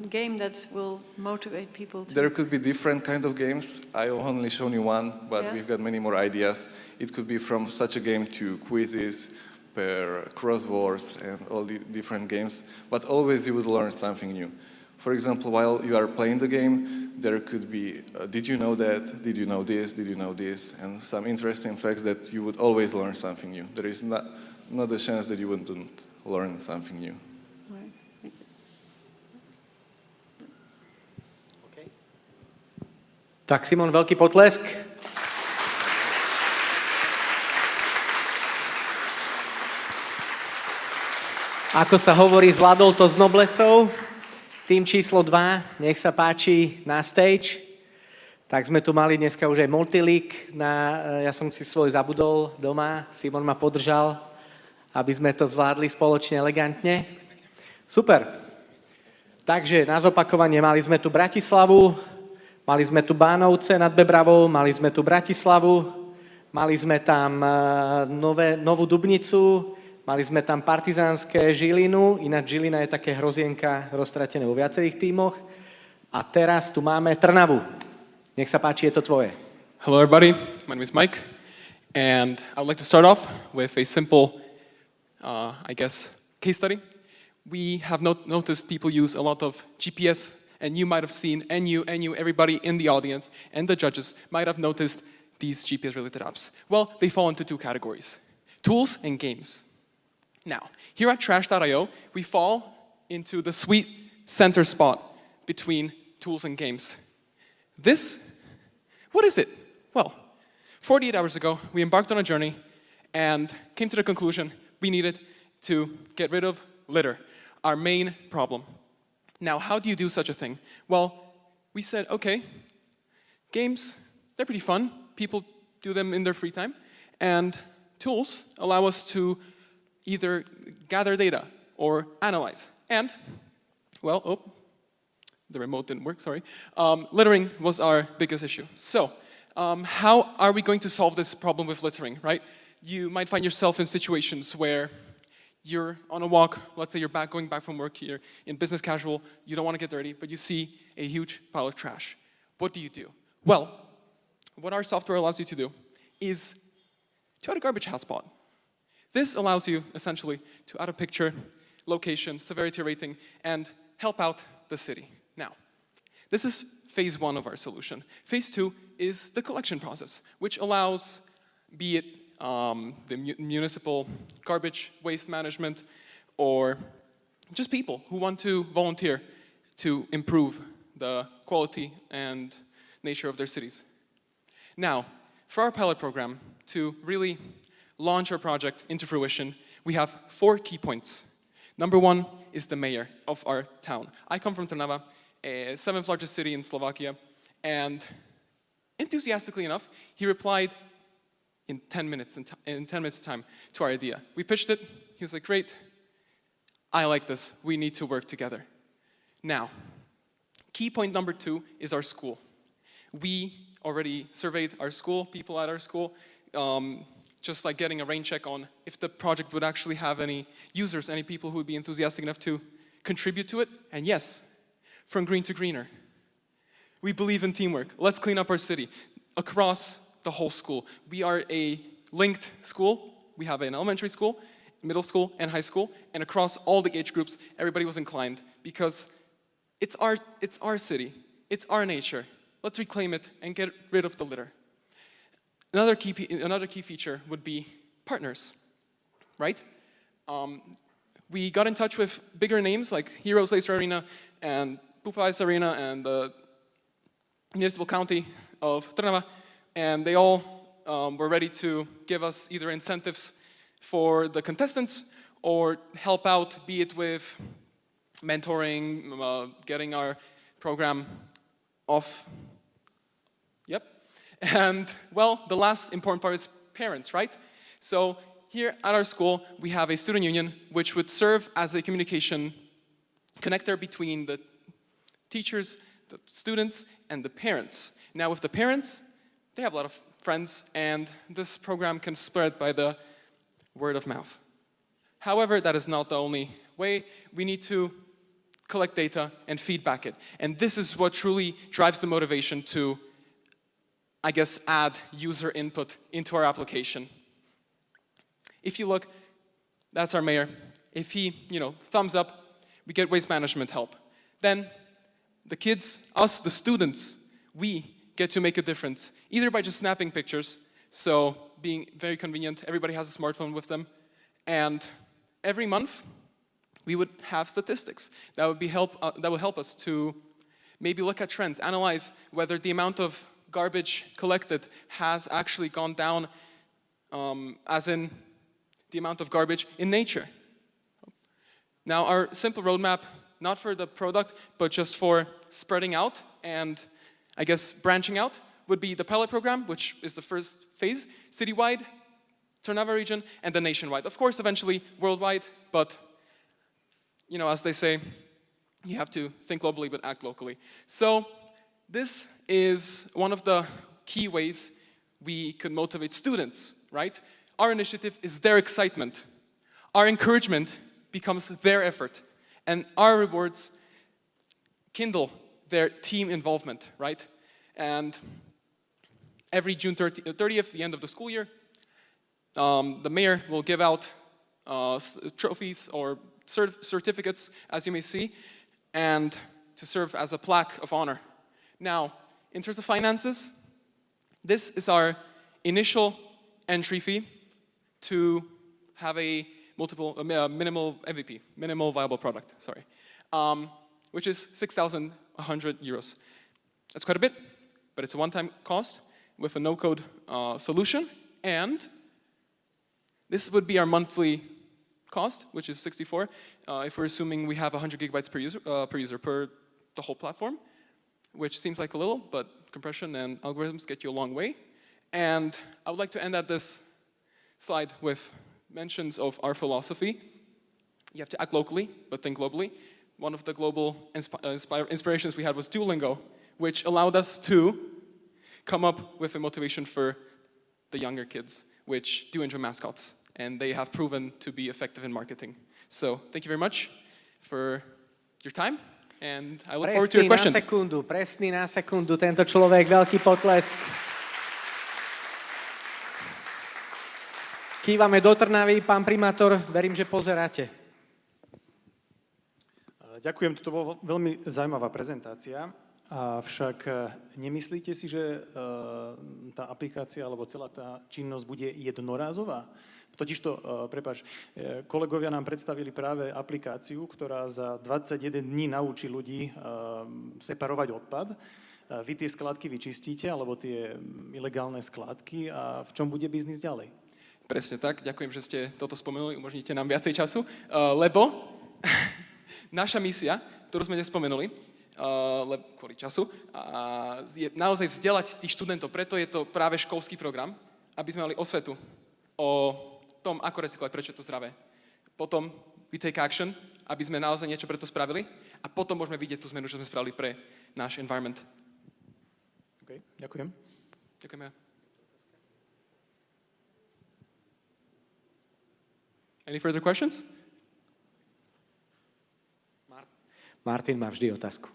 game that will motivate people to... There could be different kind of games. I've only shown you one, but we've got many more ideas. It could be from such a game to quizzes, per crosswords, and all the different games. But always you would learn something new. For example, while you are playing the game, there could be, did you know that? Did you know this? Did you know this? And some interesting facts that you would always learn something new. There is not a chance that you wouldn't learn something new. Okay. Tak Simon, veľký potlesk. Ako sa hovorí, zvládol to s noblesou. Tým číslo 2, nech sa páči na stage. Tak sme tu mali dneska už aj multilík. Ja som si svoj zabudol doma, Simon ma podržal, aby sme to zvládli spoločne elegantne. Super. Takže na zopakovanie, mali sme tu Bratislavu, mali sme tu Bánovce nad Bebravou, mali sme tu Bratislavu, mali sme tam novú Dubnicu, mali sme tam partizánske Žilinu, ináč Žilina je také hrozienka roztratené vo viacerých tímoch. A teraz tu máme Trnavu. Nech sa páči, je to tvoje. Hello, everybody. My name is Mike, and I would like to start off with a simple, case study. We have noticed people use a lot of GPS, and you might have seen, and you, everybody in the audience, and the judges might have noticed these GPS-related apps. Well, they fall into two categories: tools and games. Now, here at Trash.io, we fall into the sweet center spot between tools and games. What is it? Well, 48 hours ago, we embarked on a journey and came to the conclusion we needed to get rid of litter, our main problem. Now, how do you do such a thing? Well, we said, okay, games, they're pretty fun. People do them in their free time. And tools allow us to either gather data or analyze. And, well, the remote didn't work, sorry. Littering was our biggest issue. So, how are we going to solve this problem with littering, right? You might find yourself in situations where you're on a walk, let's say you're going back from work here, in business casual, you don't want to get dirty, but you see a huge pile of trash. What do you do? Well, what our software allows you to do is to add a garbage hotspot. This allows you, essentially, to add a picture, location, severity rating, and help out the city. Now, this is phase one of our solution. Phase two is the collection process, which allows, be it the municipal garbage waste management, or just people who want to volunteer to improve the quality and nature of their cities. Now, for our pilot program, to really launch our project into fruition, we have 4 key points. Number 1 is the mayor of our town. I come from Trnava, a 7th largest city in Slovakia, and enthusiastically enough, he replied in 10 minutes time to our idea. We pitched it, he was like, great, I like this, we need to work together. Now, key point number 2 is our school. We already surveyed our school, people at our school, just like getting a rain check on if the project would actually have any users, any people who would be enthusiastic enough to contribute to it. And yes, from green to greener. We believe in teamwork. Let's clean up our city across the whole school. We are a linked school. We have an elementary school, middle school, and high school. And across all the age groups, everybody was inclined because it's our city. It's our nature. Let's reclaim it and get rid of the litter. Another key feature would be partners, right? We got in touch with bigger names like Heroes Laser Arena and Pupais Arena and the municipal county of Trnava, and they all were ready to give us either incentives for the contestants or help out, be it with mentoring, getting our program off. Yep. And, well, the last important part is parents, right? So here at our school, we have a student union which would serve as a communication connector between the teachers, the students, and the parents. Now, with the parents, they have a lot of friends, and this program can spread by the word of mouth. However, that is not the only way. We need to collect data and feedback it. And this is what truly drives the motivation to, I guess, add user input into our application. If you look, that's our mayor. If he, thumbs up, we get waste management help. Then the kids, us, the students, we get to make a difference, either by just snapping pictures, so being very convenient, everybody has a smartphone with them, and every month we would have statistics that would help us to maybe look at trends, analyze whether the amount of garbage collected has actually gone down, as in the amount of garbage in nature. Now, our simple roadmap, not for the product, but just for spreading out and, I guess, branching out, would be the pilot program, which is the first phase, citywide, Trnava region, and then nationwide. Of course, eventually worldwide, but, as they say, you have to think globally but act locally. So this is one of the key ways we could motivate students, right? Our initiative is their excitement. Our encouragement becomes their effort. And our rewards kindle their team involvement, right? And every June 30th, the end of the school year, the mayor will give out trophies or certificates, as you may see, and to serve as a plaque of honor. Now, in terms of finances, this is our initial entry fee to have a minimal MVP, minimal viable product, sorry, which is 6,100 euros. That's quite a bit, but it's a one-time cost with a no-code solution, and this would be our monthly cost, which is 64, if we're assuming we have 100 gigabytes per user per the whole platform, which seems like a little, but compression and algorithms get you a long way. And I would like to end at this slide with mentions of our philosophy. You have to act locally, but think globally. One of the global inspirations we had was Duolingo, which allowed us to come up with a motivation for the younger kids, which do enjoy mascots, and they have proven to be effective in marketing. So thank you very much for your time, and I look forward to your questions. Presný na sekundu, tento človek, veľký potlesk. Kývame do Trnavy, pán primátor, verím, že pozeráte. Ďakujem, toto bola veľmi zaujímavá prezentácia. Avšak nemyslíte si, že tá aplikácia alebo celá tá činnosť bude jednorázová? Totižto, prepáč, kolegovia nám predstavili práve aplikáciu, ktorá za 21 dní naučí ľudí separovať odpad. Vy tie skládky vyčistíte, alebo tie ilegálne skládky, a v čom bude biznis ďalej? Presne tak, ďakujem, že ste toto spomenuli, umožníte nám viacej času, lebo naša misia, ktorú sme dnes spomenuli, kvôli času, je naozaj vzdelať tých študentov, preto je to práve školský program, aby sme mali osvetu o tom, ako recyklovať, prečo je to zdravé. Potom we take action, aby sme naozaj niečo preto spravili, a potom môžeme vidieť tú zmenu, čo sme spravili pre náš environment. OK, ďakujem. Ďakujeme. Any further questions? Martin má vždy otázku.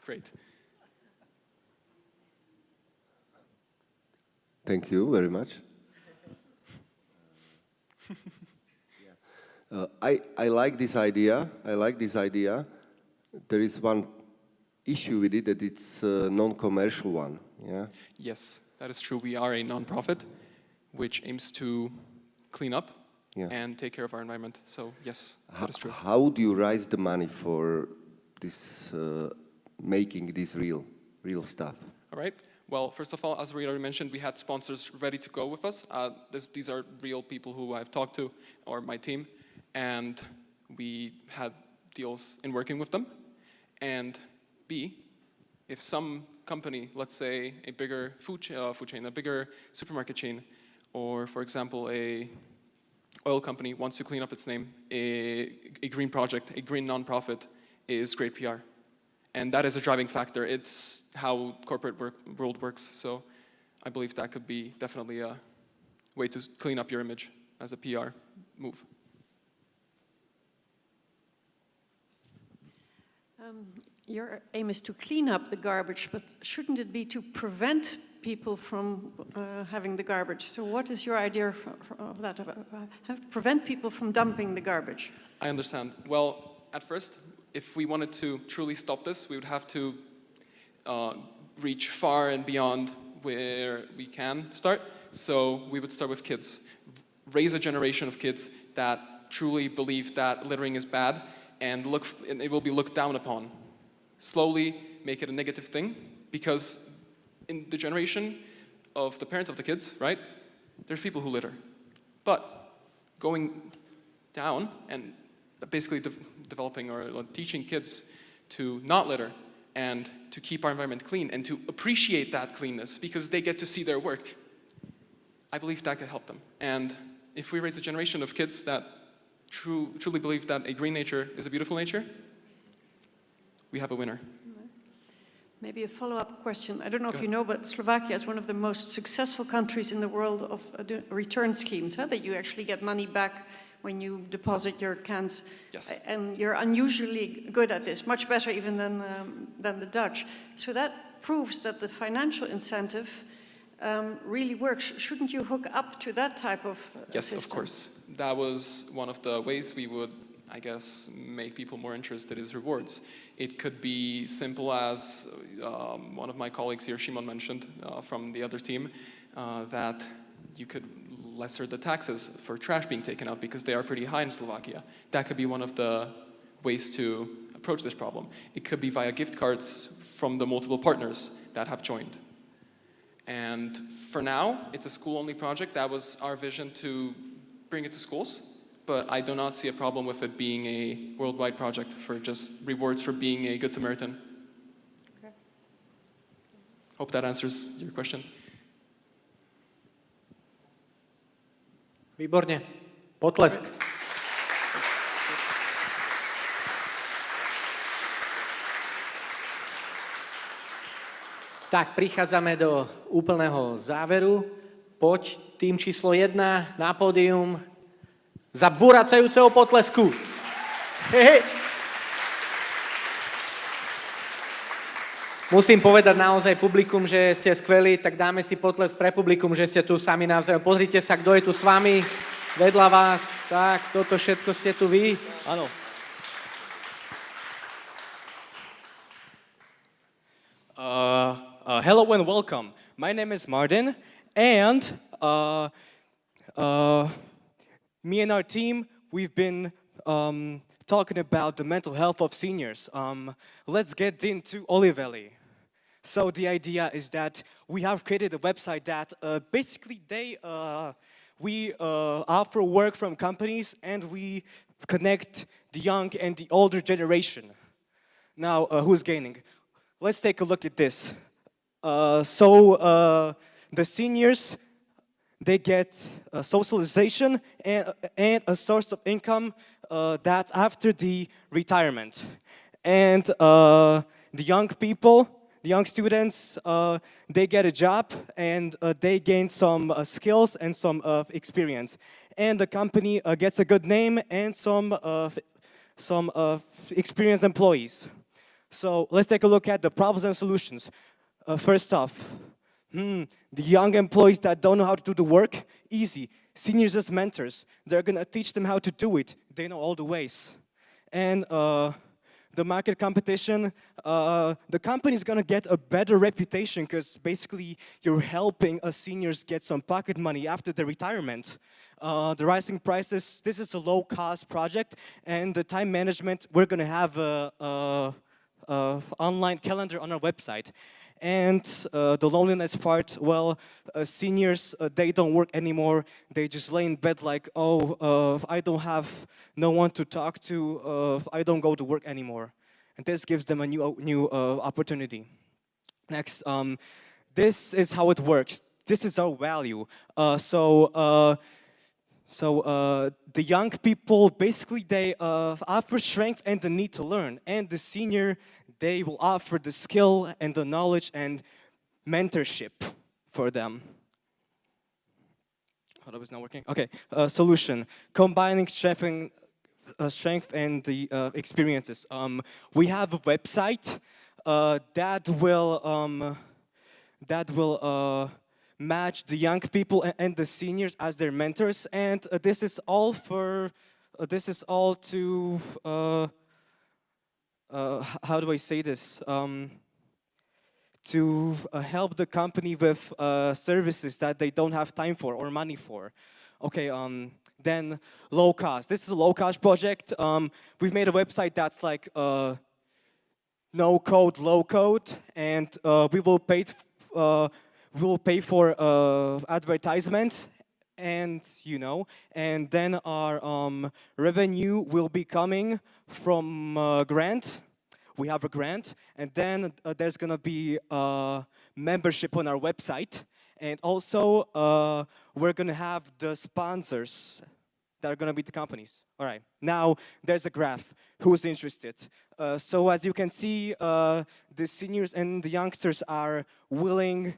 Great. Thank you very much. I like this idea. There is one issue with it, that it's a non-commercial one. Yeah. Yes, that is true. We are a non-profit which aims to clean up and take care of our environment. So yes, that is true. How do you raise the money for this, making this real stuff? All right. Well, first of all, as we already mentioned, we had sponsors ready to go with us. These are real people who I've talked to, or my team, and we had deals in working with them. And B, if some company, let's say a bigger food chain, a bigger supermarket chain, or for example a oil company wants to clean up its name, a green project, a green nonprofit is great PR. And that is a driving factor. It's how corporate world works. So I believe that could be definitely a way to clean up your image as a PR move. Your aim is to clean up the garbage, but shouldn't it be to prevent people from having the garbage? So what is your idea of that? Prevent people from dumping the garbage? I understand. Well, at first, if we wanted to truly stop this, we would have to reach far and beyond where we can start. So we would start with kids. Raise a generation of kids that truly believe that littering is bad, and it will be looked down upon. Slowly make it a negative thing, because in the generation of the parents of the kids, right, there's people who litter. But going down and basically developing or teaching kids to not litter and to keep our environment clean and to appreciate that cleanness because they get to see their work, I believe that could help them. And if we raise a generation of kids that truly believe that a green nature is a beautiful nature, we have a winner. Maybe a follow-up question. I don't know if you know, but Slovakia is one of the most successful countries in the world of return schemes, that you actually get money back when you deposit your cans. Yes. And you're unusually good at this, much better even than the Dutch. So that proves that the financial incentive really works. Shouldn't you hook up to that type of Yes, system? of course. That was one of the ways we would, I guess, make people more interested is rewards. It could be simple as one of my colleagues here, Shimon, mentioned from the other team, that you could lesser the taxes for trash being taken out because they are pretty high in Slovakia. That could be one of the ways to approach this problem. It could be via gift cards from the multiple partners that have joined. And for now, it's a school-only project. That was our vision to bring it to schools. But I do not see a problem with it being a worldwide project for just rewards for being a good Samaritan. Okay. Hope that answers your question. Výborne. Potlesk. Tak, prichádzame do úplného záveru. Poď tým číslo 1 na pódium za buracajúceho potlesku. Hej. Musím povedať naozaj publikum, že ste skvelí, tak dáme si potlesk pre publikum, že ste tu sami navzájom. Pozrite sa, kto je tu s vami, vedľa vás. Tak, toto všetko ste tu vy. Áno. Hello and welcome. My name is Martin, and me and our team, we've been talking about the mental health of seniors. Let's get into Oliveli. So the idea is that we have created a website that basically we offer work from companies and we connect the young and the older generation. Now, who's gaining? Let's take a look at this. The seniors, they get socialization and a source of income that's after the retirement. And the young people, the young students, they get a job and they gain some skills and some experience. And the company gets a good name and some experienced employees. So let's take a look at the problems and solutions. First off, the young employees that don't know how to do the work, easy. Seniors as mentors, they're gonna teach them how to do it. They know all the ways. And the market competition, the company's gonna get a better reputation because basically you're helping seniors get some pocket money after their retirement. The rising prices, this is a low-cost project, and the time management, we're gonna have a online calendar on our website. And the loneliness part, well, seniors, they don't work anymore. They just lay in bed like, I don't have no one to talk to. I don't go to work anymore. And this gives them a new opportunity. Next, this is how it works. This is our value. The young people, basically, they offer strength and the need to learn. And the senior, they will offer the skill and the knowledge and mentorship for them. Hold up, it's not working. Okay, solution. Combining strength and the experiences. We have a website that will match the young people and the seniors as their mentors, and this is all to how do I say this? To help the company with services that they don't have time for or money for. Okay, then low cost. This is a low cost project. We've made a website that's like no code, low code, and we will pay for advertisement, and then our revenue will be coming from grant. We have a grant, and then there's gonna be membership on our website, and also we're gonna have the sponsors that are gonna be the companies. All right, now there's a graph. Who's interested? So as you can see, the seniors and the youngsters are willing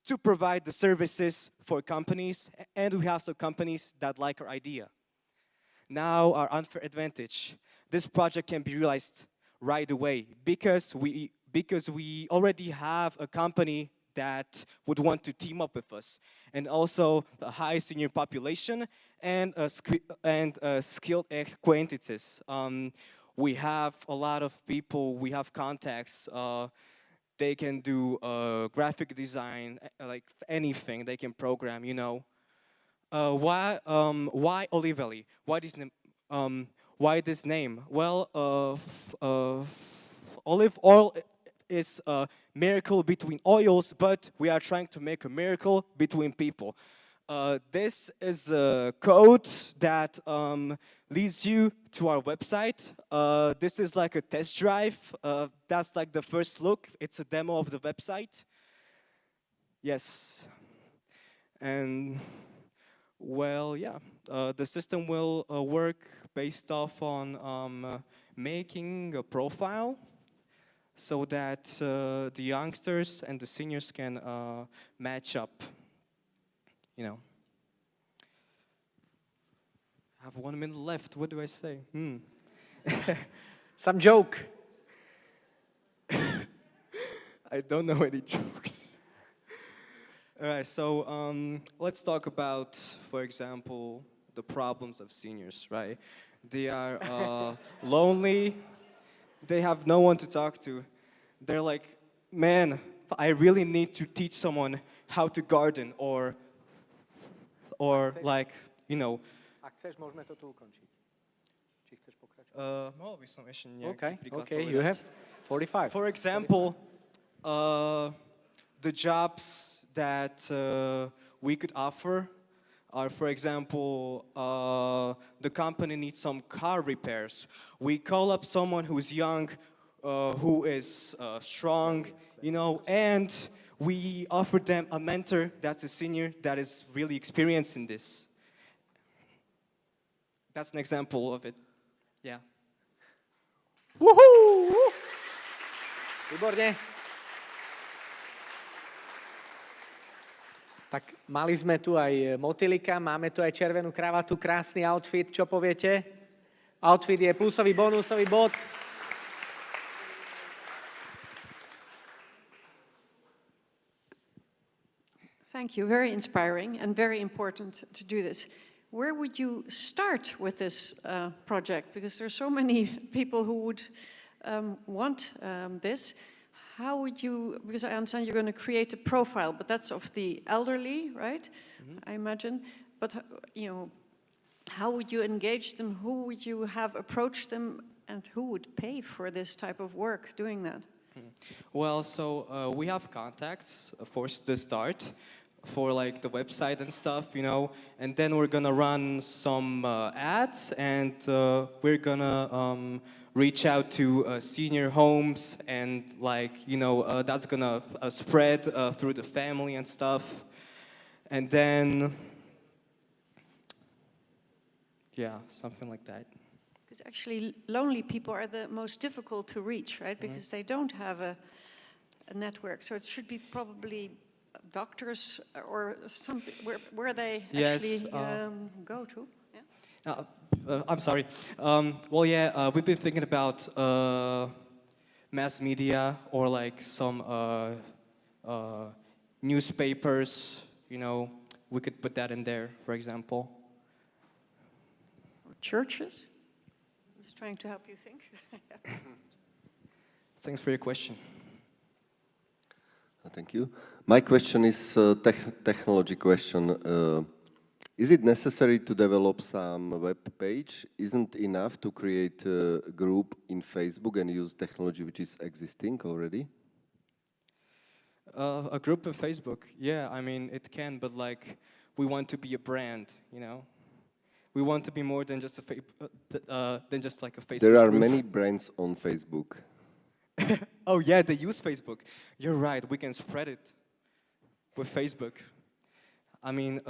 to provide the services for companies, and we have some companies that like our idea. Now our unfair advantage. This project can be realized right away because because we already have a company that would want to team up with us, and also a high senior population and skilled acquaintances. We have a lot of people, we have contacts, they can do graphic design, like anything, they can program, you know. Why Olivelli? Why this name? Well, olive oil is a miracle between oils, but we are trying to make a miracle between people. This is a code that leads you to our website. This is like a test drive. That's like the first look. It's a demo of the website. Yes. And well, yeah, the system will work based off on making a profile so that the youngsters and the seniors can match up, you know. I have 1 minute left. What do I say? Some joke. I don't know any jokes. All right, so let's talk about, for example, the problems of seniors, right? They are lonely. They have no one to talk to. They're like, man, I really need to teach someone how to garden or like, you know. Ak chceš, môžeme to tu ukončiť. Či chceš pokračovať? Mohol by som ešte nejaký príklad Okay, povedať. you have 45. For example, the jobs that we could offer are, for example, the company needs some car repairs. We call up someone who's young, who is strong, you know, and we offer them a mentor that's a senior that is really experienced in this. That's an example of it. Yeah. Woohoo! Výborne. Tak mali sme tu aj motýlika, máme tu aj červenú kravatu, krásny outfit, čo poviete? Outfit je plusový bonusový bod. Thank you, very inspiring and very important to do this. Where would you start with this project? Because there are so many people who would want this. How would you, because I understand you're going to create a profile, but that's of the elderly, right? Mm-hmm. I imagine. But, you know, how would you engage them? Who would you have approach them? And who would pay for this type of work doing that? Well, so we have contacts for the start, for like the website and stuff, you know, and then we're gonna run some ads, and we're gonna reach out to senior homes, and like, you know, that's gonna spread through the family and stuff, and then, yeah, something like that. Because actually lonely people are the most difficult to reach, right? Because they don't have a network, so it should be probably doctors or some where they actually go to. Yeah. I'm sorry. Well, yeah, we've been thinking about mass media or like some newspapers. You know, we could put that in there, for example. Or churches. Just trying to help you think. Thanks for your question. Thank you. My question is a technology question. Is it necessary to develop some web page? Isn't enough to create a group in Facebook and use technology which is existing already? A group of Facebook, yeah, I mean, it can, but like, we want to be a brand, you know? We want to be more than just than just like a Facebook There are group. many brands on Facebook. Oh yeah, they use Facebook. You're right, we can spread it with Facebook. I mean,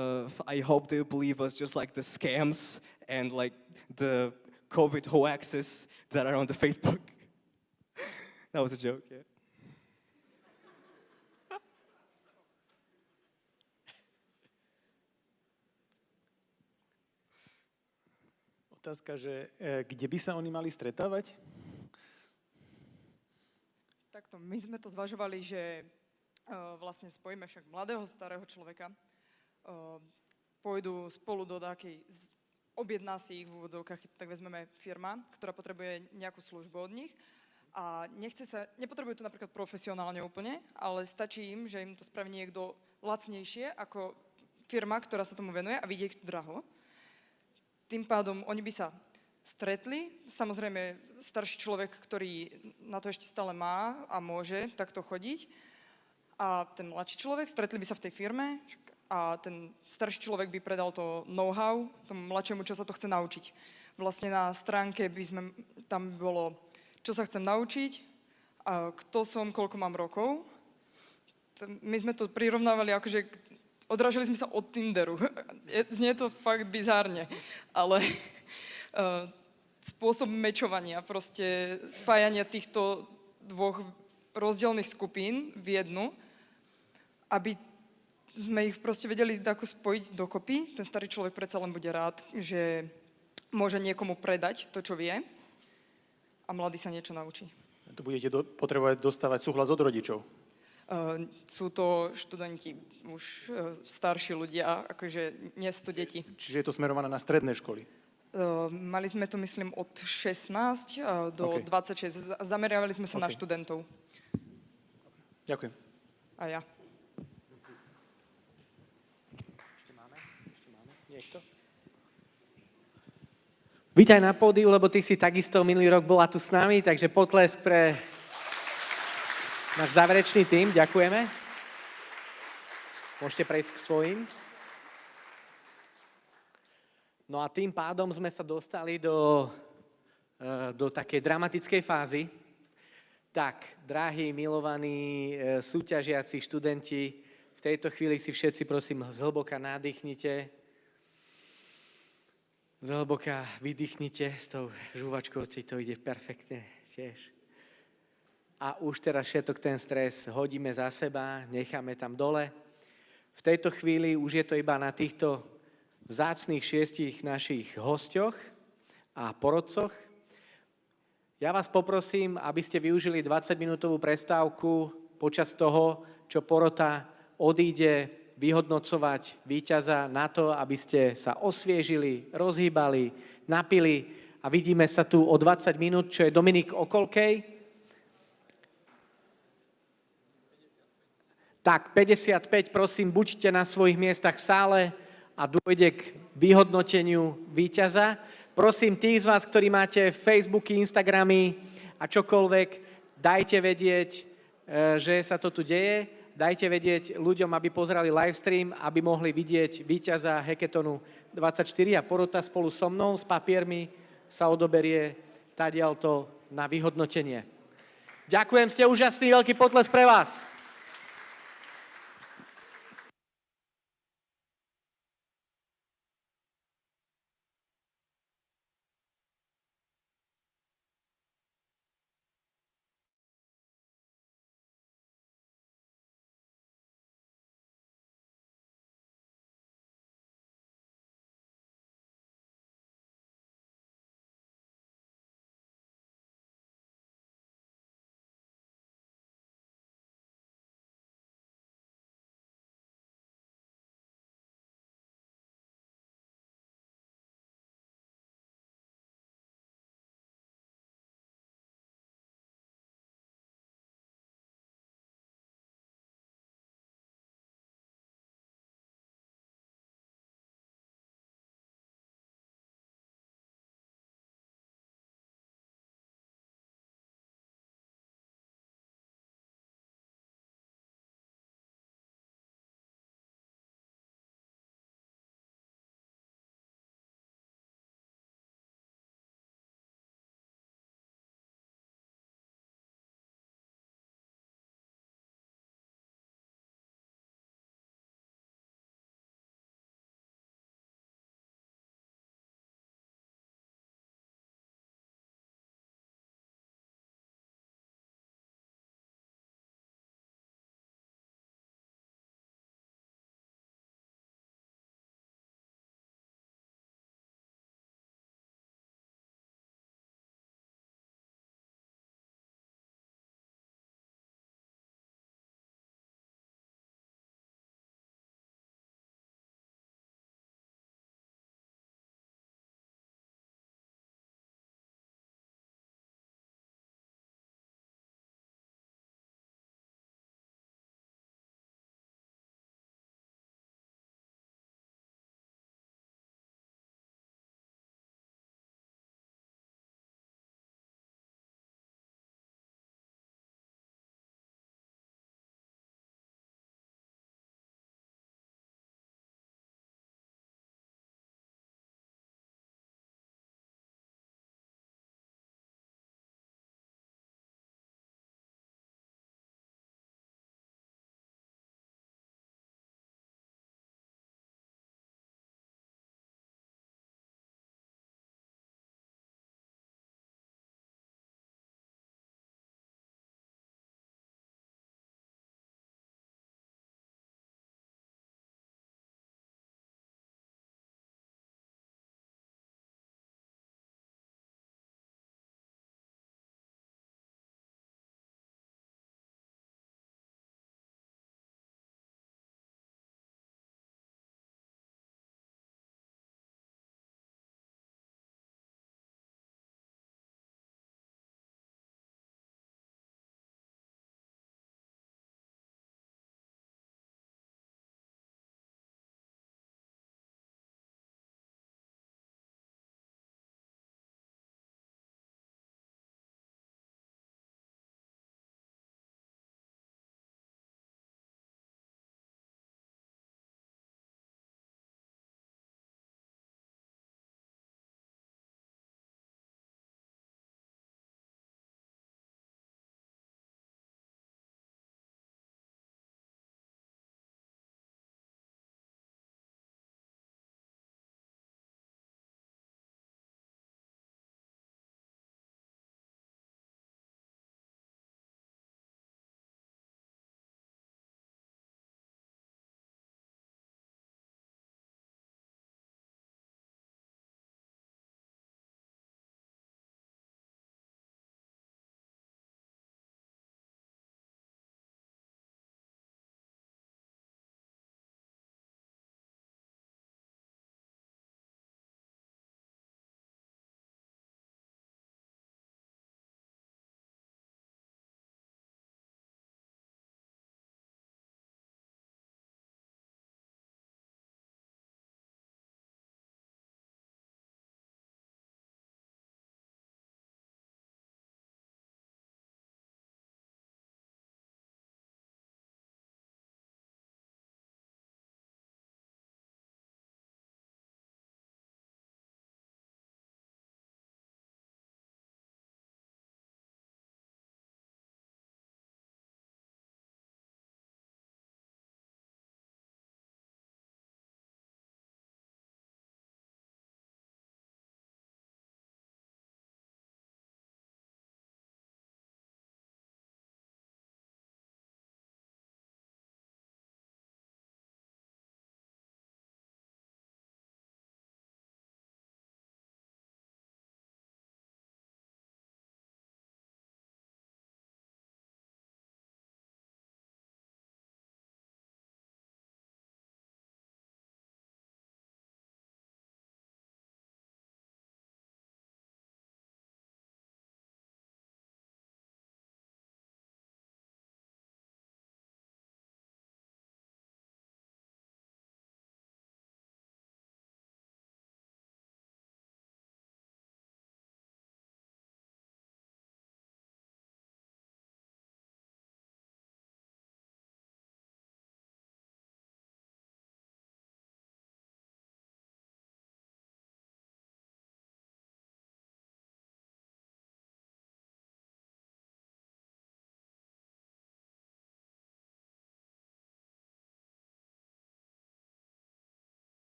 I hope they believe us just like the scams and like the COVID hoaxes that are on the Facebook. That was a joke, yeah. Otázka, že kde by sa oni mali stretávať? takto. My sme to zvažovali, že vlastne spojíme však mladého, starého človeka, pôjdu spolu do takej, objedná si ich v úvodzovkách, tak vezmeme firma, ktorá potrebuje nejakú službu od nich a nepotrebujú to napríklad profesionálne úplne, ale stačí im, že im to spraví niekto lacnejšie ako firma, ktorá sa tomu venuje a vidie ich draho. Tým pádom oni by sa stretli, samozrejme starší človek, ktorý na to ešte stále má a môže takto chodiť a ten mladší človek, stretli by sa v tej firme a ten starší človek by predal to know-how tomu mladšiemu, čo sa to chce naučiť. Vlastne na stránke tam bolo, čo sa chcem naučiť, a kto som, koľko mám rokov. My sme to prirovnávali akože odrážali sme sa od Tinderu. Znie to fakt bizárne, ale spôsob mečovania, proste spájania týchto dvoch rozdielnych skupín v jednu, aby sme ich proste vedeli ako spojiť dokopy. Ten starý človek predsa len bude rád, že môže niekomu predať to, čo vie a mladý sa niečo naučí. Tu budete potrebovať dostávať súhlas od rodičov. Sú to študenti, už starší ľudia, akože nie sú to deti. Čiže je to smerované na stredné školy? Mali sme to, myslím, od 16 do 26. Zameriavali sme sa na študentov. Ďakujem. A ja. Ešte máme? Niekto? Vítaj na pódiu, lebo ty si takisto minulý rok bola tu s nami, takže potlesk pre náš záverečný tím, ďakujeme. Môžete prejsť k svojim. No a tým pádom sme sa dostali do takej dramatickej fázy. Tak, drahí, milovaní, súťažiaci študenti, v tejto chvíli si všetci, prosím, zhlboka nadýchnite. Zhlboka vydýchnite s tou žúvačkou, či to ide perfektne tiež. A už teraz všetok ten stres hodíme za seba, necháme tam dole. V tejto chvíli už je to iba na týchto vzácnych 6 našich hosťoch a porodcoch. Ja vás poprosím, aby ste využili 20-minútovú prestávku počas toho, čo porota odíde vyhodnocovať víťaza na to, aby ste sa osviežili, rozhýbali, napili a vidíme sa tu o 20 minút, čo je Dominik o koľkej? Tak, 55, prosím, buďte na svojich miestach v sále a dôjde k vyhodnoteniu víťaza. Prosím, tých z vás, ktorí máte Facebooky, Instagramy a čokoľvek, dajte vedieť, že sa to tu deje. Dajte vedieť ľuďom, aby pozerali livestream, aby mohli vidieť víťaza Hackathonu 24 a porota spolu so mnou s papiermi sa odoberie tadiaľto na vyhodnotenie. Ďakujem, ste úžasní, veľký potlesk pre vás.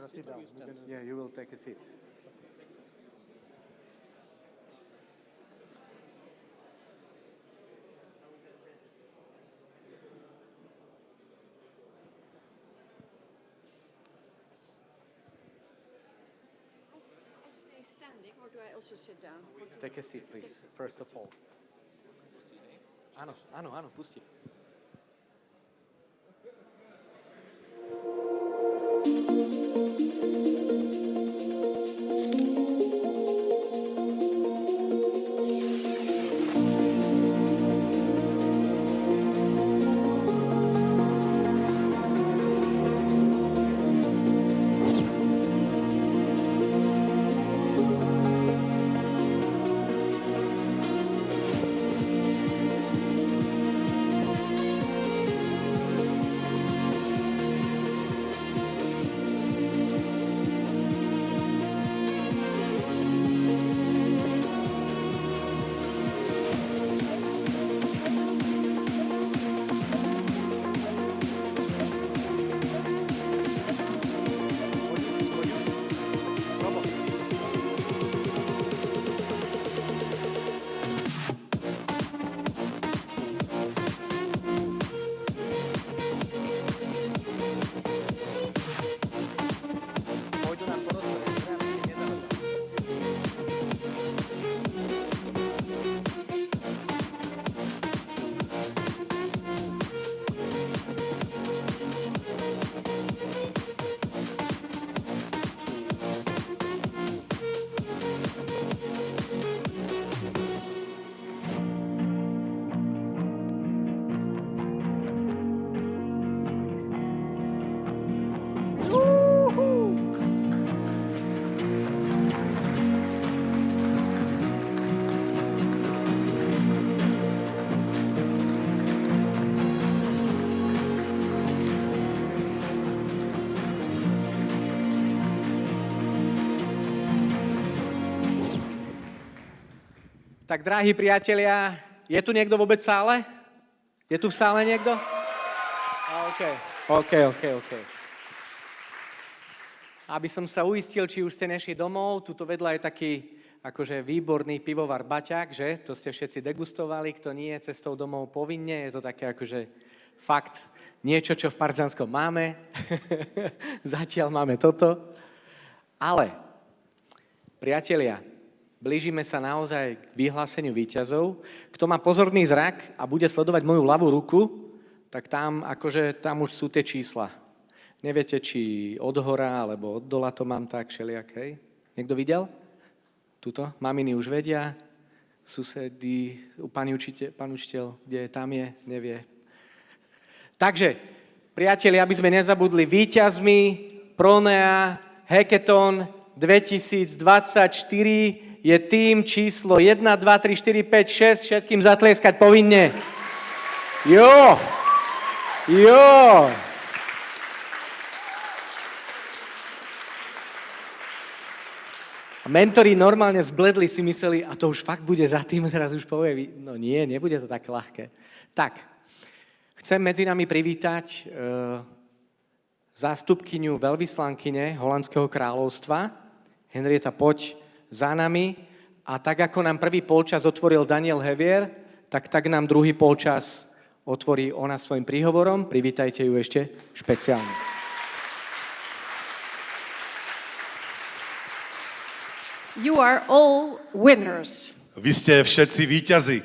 sit down. Yeah, you will take a seat. I stay standing, or do I also sit down? Take a seat, please, first of all. Áno, pusti. Tak, drahí priatelia, je tu niekto vôbec v sále? Je tu v sále niekto? OK. Aby som sa uistil, či už ste nešli domov, tuto vedľa je taký akože výborný pivovar Baťák, že? To ste všetci degustovali, kto nie, cestou domov povinne, je to také akože fakt niečo, čo v Partizánskom máme. Zatiaľ máme toto. Ale, priatelia, blížime sa naozaj k vyhláseniu víťazov. Kto má pozorný zrak a bude sledovať moju ľavú ruku, tak tam už sú tie čísla. Neviete, či od hora, alebo od dola to mám tak všelijak, hej? Niekto videl? Tuto? Maminy už vedia, susedy, pán učiteľ, kde je, tam je, nevie. Takže, priatelia, aby sme nezabudli, víťazmi Pronea Hackathon 2024 je tým číslo 1, 2, 3, 4, 5, 6, všetkým zatlieskať povinne. Jo! A mentori normálne zbledli, si mysleli, a to už fakt bude za tým, zrazu už povie, no nie, nebude to tak ľahké. Tak, chcem medzi nami privítať zástupkyňu veľvyslankyne Holandského kráľovstva. Henrieta, poď za nami. A tak, ako nám prvý polčas otvoril Daniel Hevier, tak nám druhý polčas otvorí ona svojim príhovorom. Privítajte ju ešte špeciálne. You are all winners. Vy ste všetci víťazi.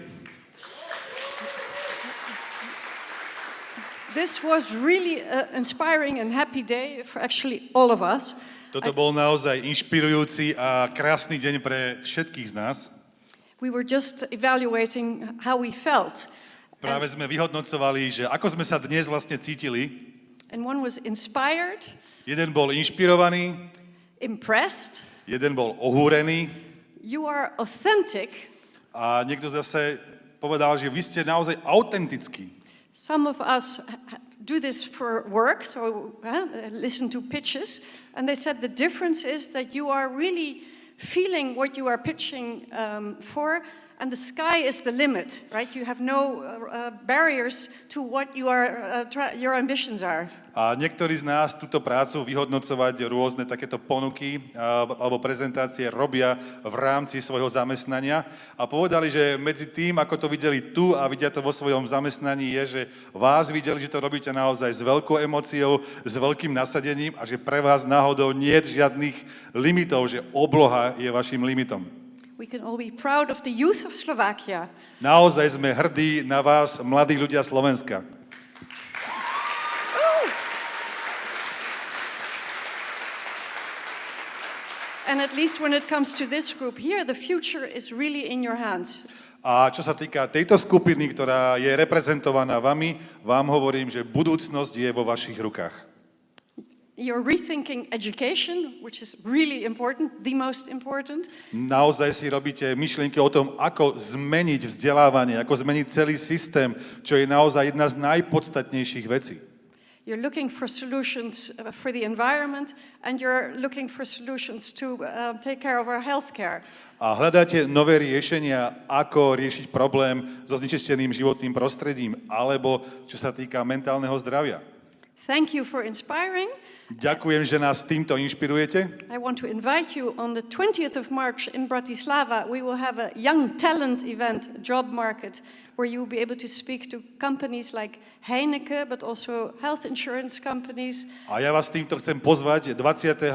This was really an inspiring and happy day for actually all of us. Toto bol naozaj inšpirujúci a krásny deň pre všetkých z nás. We were just evaluating how we felt. Práve sme vyhodnocovali, že ako sme sa dnes vlastne cítili. And one was inspired. Jeden bol inšpirovaný. Impressed. Jeden bol ohúrený. You are authentic. A niekto zase povedal, že vy ste naozaj autentickí. Some of us do this for work, so listen to pitches, and they said the difference is that you are really feeling what you are pitching for, and the sky is the limit, right? You have no barriers to what your ambitions are. A niektorí z nás túto prácu vyhodnocovať rôzne takéto ponuky alebo prezentácie robia v rámci svojho zamestnania a povedali, že medzi tým, ako to videli tu a vidia to vo svojom zamestnaní, je, že vás videli, že to robíte naozaj s veľkou emóciou, s veľkým nasadením a že pre vás náhodou nie je žiadnych limitov, že obloha je vašim limitom. We can all be proud of the youth of Slovakia. Naozaj sme hrdí na vás, mladí ľudia Slovenska. And at least when it comes to this group here, the future is really in your hands. A čo sa týka tejto skupiny, ktorá je reprezentovaná vami, vám hovorím, že budúcnosť je vo vašich rukách. You're rethinking education, which is really important, the most important. Naozaj si robíte myšlienky o tom, ako zmeniť vzdelávanie, ako zmeniť celý systém, čo je naozaj jedna z najpodstatnejších vecí. You're looking for solutions for the environment and you're looking for solutions to take care of our healthcare. A hľadáte nové riešenia, ako riešiť problém so znečisteným životným prostredím, alebo čo sa týka mentálneho zdravia. Thank you for inspiring. Ďakujem, že nás týmto inšpirujete. I want to invite you on the 20th of March in Bratislava. We will have a young talent event, job market, where you will be able to speak to companies like Heineken, but also health insurance companies. A ja vás týmto chcem pozvať 20.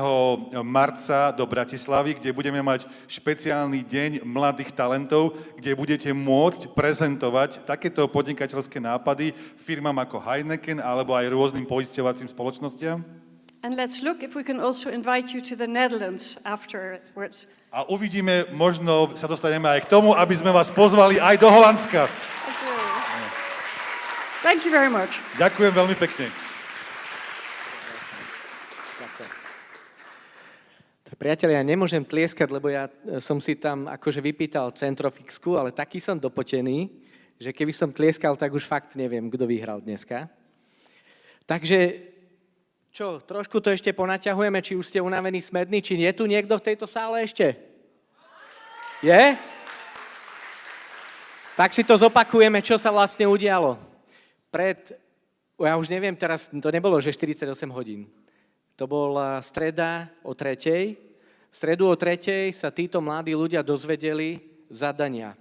marca do Bratislavy, kde budeme mať špeciálny deň mladých talentov, kde budete môcť prezentovať takéto podnikateľské nápady firmám ako Heineken alebo aj rôznym poisťovacím spoločnostiam. And let's look if we can also invite you to the Netherlands afterwards. A uvidíme, možno sa dostaneme aj k tomu, aby sme vás pozvali aj do Holandska. Thank you very much. Ďakujem veľmi pekne. Priatelia, ja nemôžem tlieskať, lebo ja som si tam akože vypýtal centrofixku, ale taký som dopotený, že keby som tlieskal, tak už fakt neviem, kto vyhral dneska. Takže čo, trošku to ešte ponaťahujeme, či už ste unavení, smední, či je tu niekto v tejto sále ešte? Je? Tak si to zopakujeme, čo sa vlastne udialo. Ja už neviem teraz, to nebolo, že 48 hodín. To bola streda o 3:00. V stredu o 3:00 sa títo mladí ľudia dozvedeli zadania.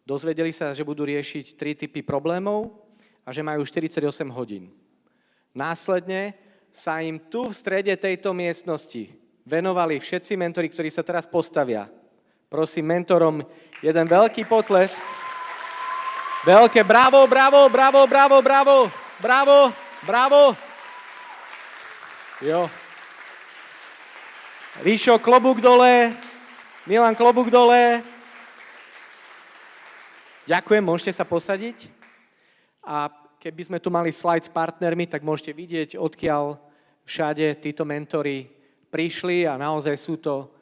Dozvedeli sa, že budú riešiť 3 typy problémov a že majú 48 hodín. Následne sa im tu v strede tejto miestnosti venovali všetci mentori, ktorí sa teraz postavia. Prosím mentorom jeden veľký potlesk. Veľké bravo, bravo, bravo, bravo, bravo, bravo, bravo. Jo. Ríšo, klobúk dole. Milan, klobúk dole. Ďakujem, môžete sa posadiť. A keby sme tu mali slide s partnermi, tak môžete vidieť, odkiaľ všade títo mentori prišli a naozaj sú to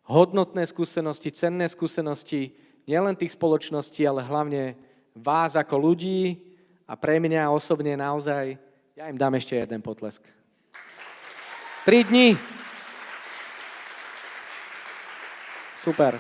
hodnotné skúsenosti, cenné skúsenosti nielen tých spoločností, ale hlavne vás ako ľudí a pre mňa osobne naozaj, ja im dám ešte jeden potlesk. 3 dní. Super.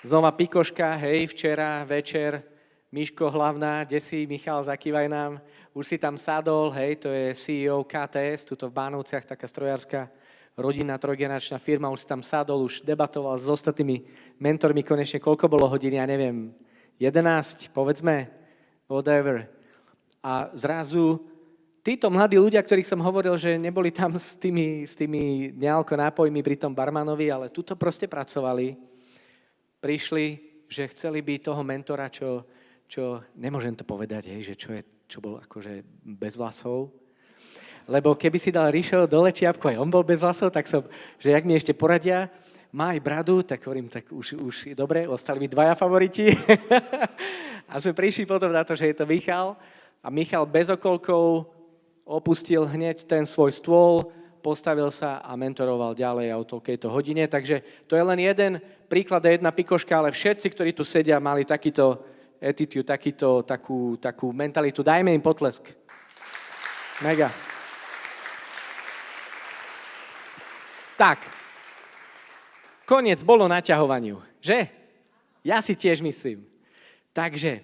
Znova pikoška, hej, včera večer Miško hlavná, desí, Michal, zakývaj nám. Už si tam sadol, hej, to je CEO KTS, tuto v Bánovciach, taká strojárska rodinná trojgeneračná firma, už si tam sadol, už debatoval s ostatnými mentormi konečne, koľko bolo hodín, ja neviem, 11, povedzme, whatever. A zrazu títo mladí ľudia, ktorých som hovoril, že neboli tam s tými nealko nápojmi pri tom barmanovi, ale tuto proste pracovali, prišli, že chceli byť toho mentora, čo nemôžem to povedať, hej, že čo bol akože bez vlasov. Lebo keby si dal Ríšo dole čiapku, aj on bol bez vlasov, tak som, že jak mi ešte poradia, má aj bradu, tak hovorím, tak už dobre, ostali mi 2 favoriti. A sme prišli potom na to, že je to Michal. A Michal bez okolkov opustil hneď ten svoj stôl, postavil sa a mentoroval ďalej o toľkejto hodine. Takže to je len jeden príklad a jedna pikoška, ale všetci, ktorí tu sedia, mali takýto attitude, takú mentalitu. Dajme im potlesk. Mega. Tak, koniec bolo naťahovaniu, že? Ja si tiež myslím. Takže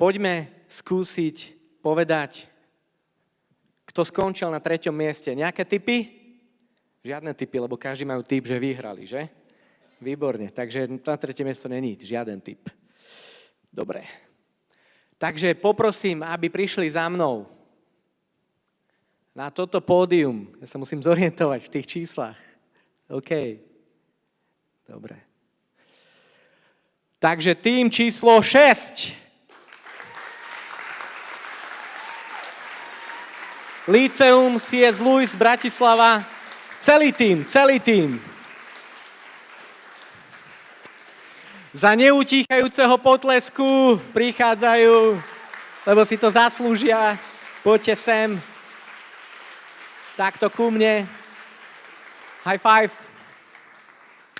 poďme skúsiť povedať, kto skončil na 3. mieste. Nejaké tipy? Žiadne tipy, lebo každý majú tip, že vyhrali, že? Výborne, takže na 3. miesto není žiaden tip. Dobre. Takže poprosím, aby prišli za mnou na toto pódium. Ja sa musím zorientovať v tých číslach. OK. Dobre. Takže tým číslo 6. Líceum C.S. Lewis Bratislava. Celý tým. Za neutíchajúceho potlesku prichádzajú, lebo si to zaslúžia. Poďte sem. Takto ku mne. High five.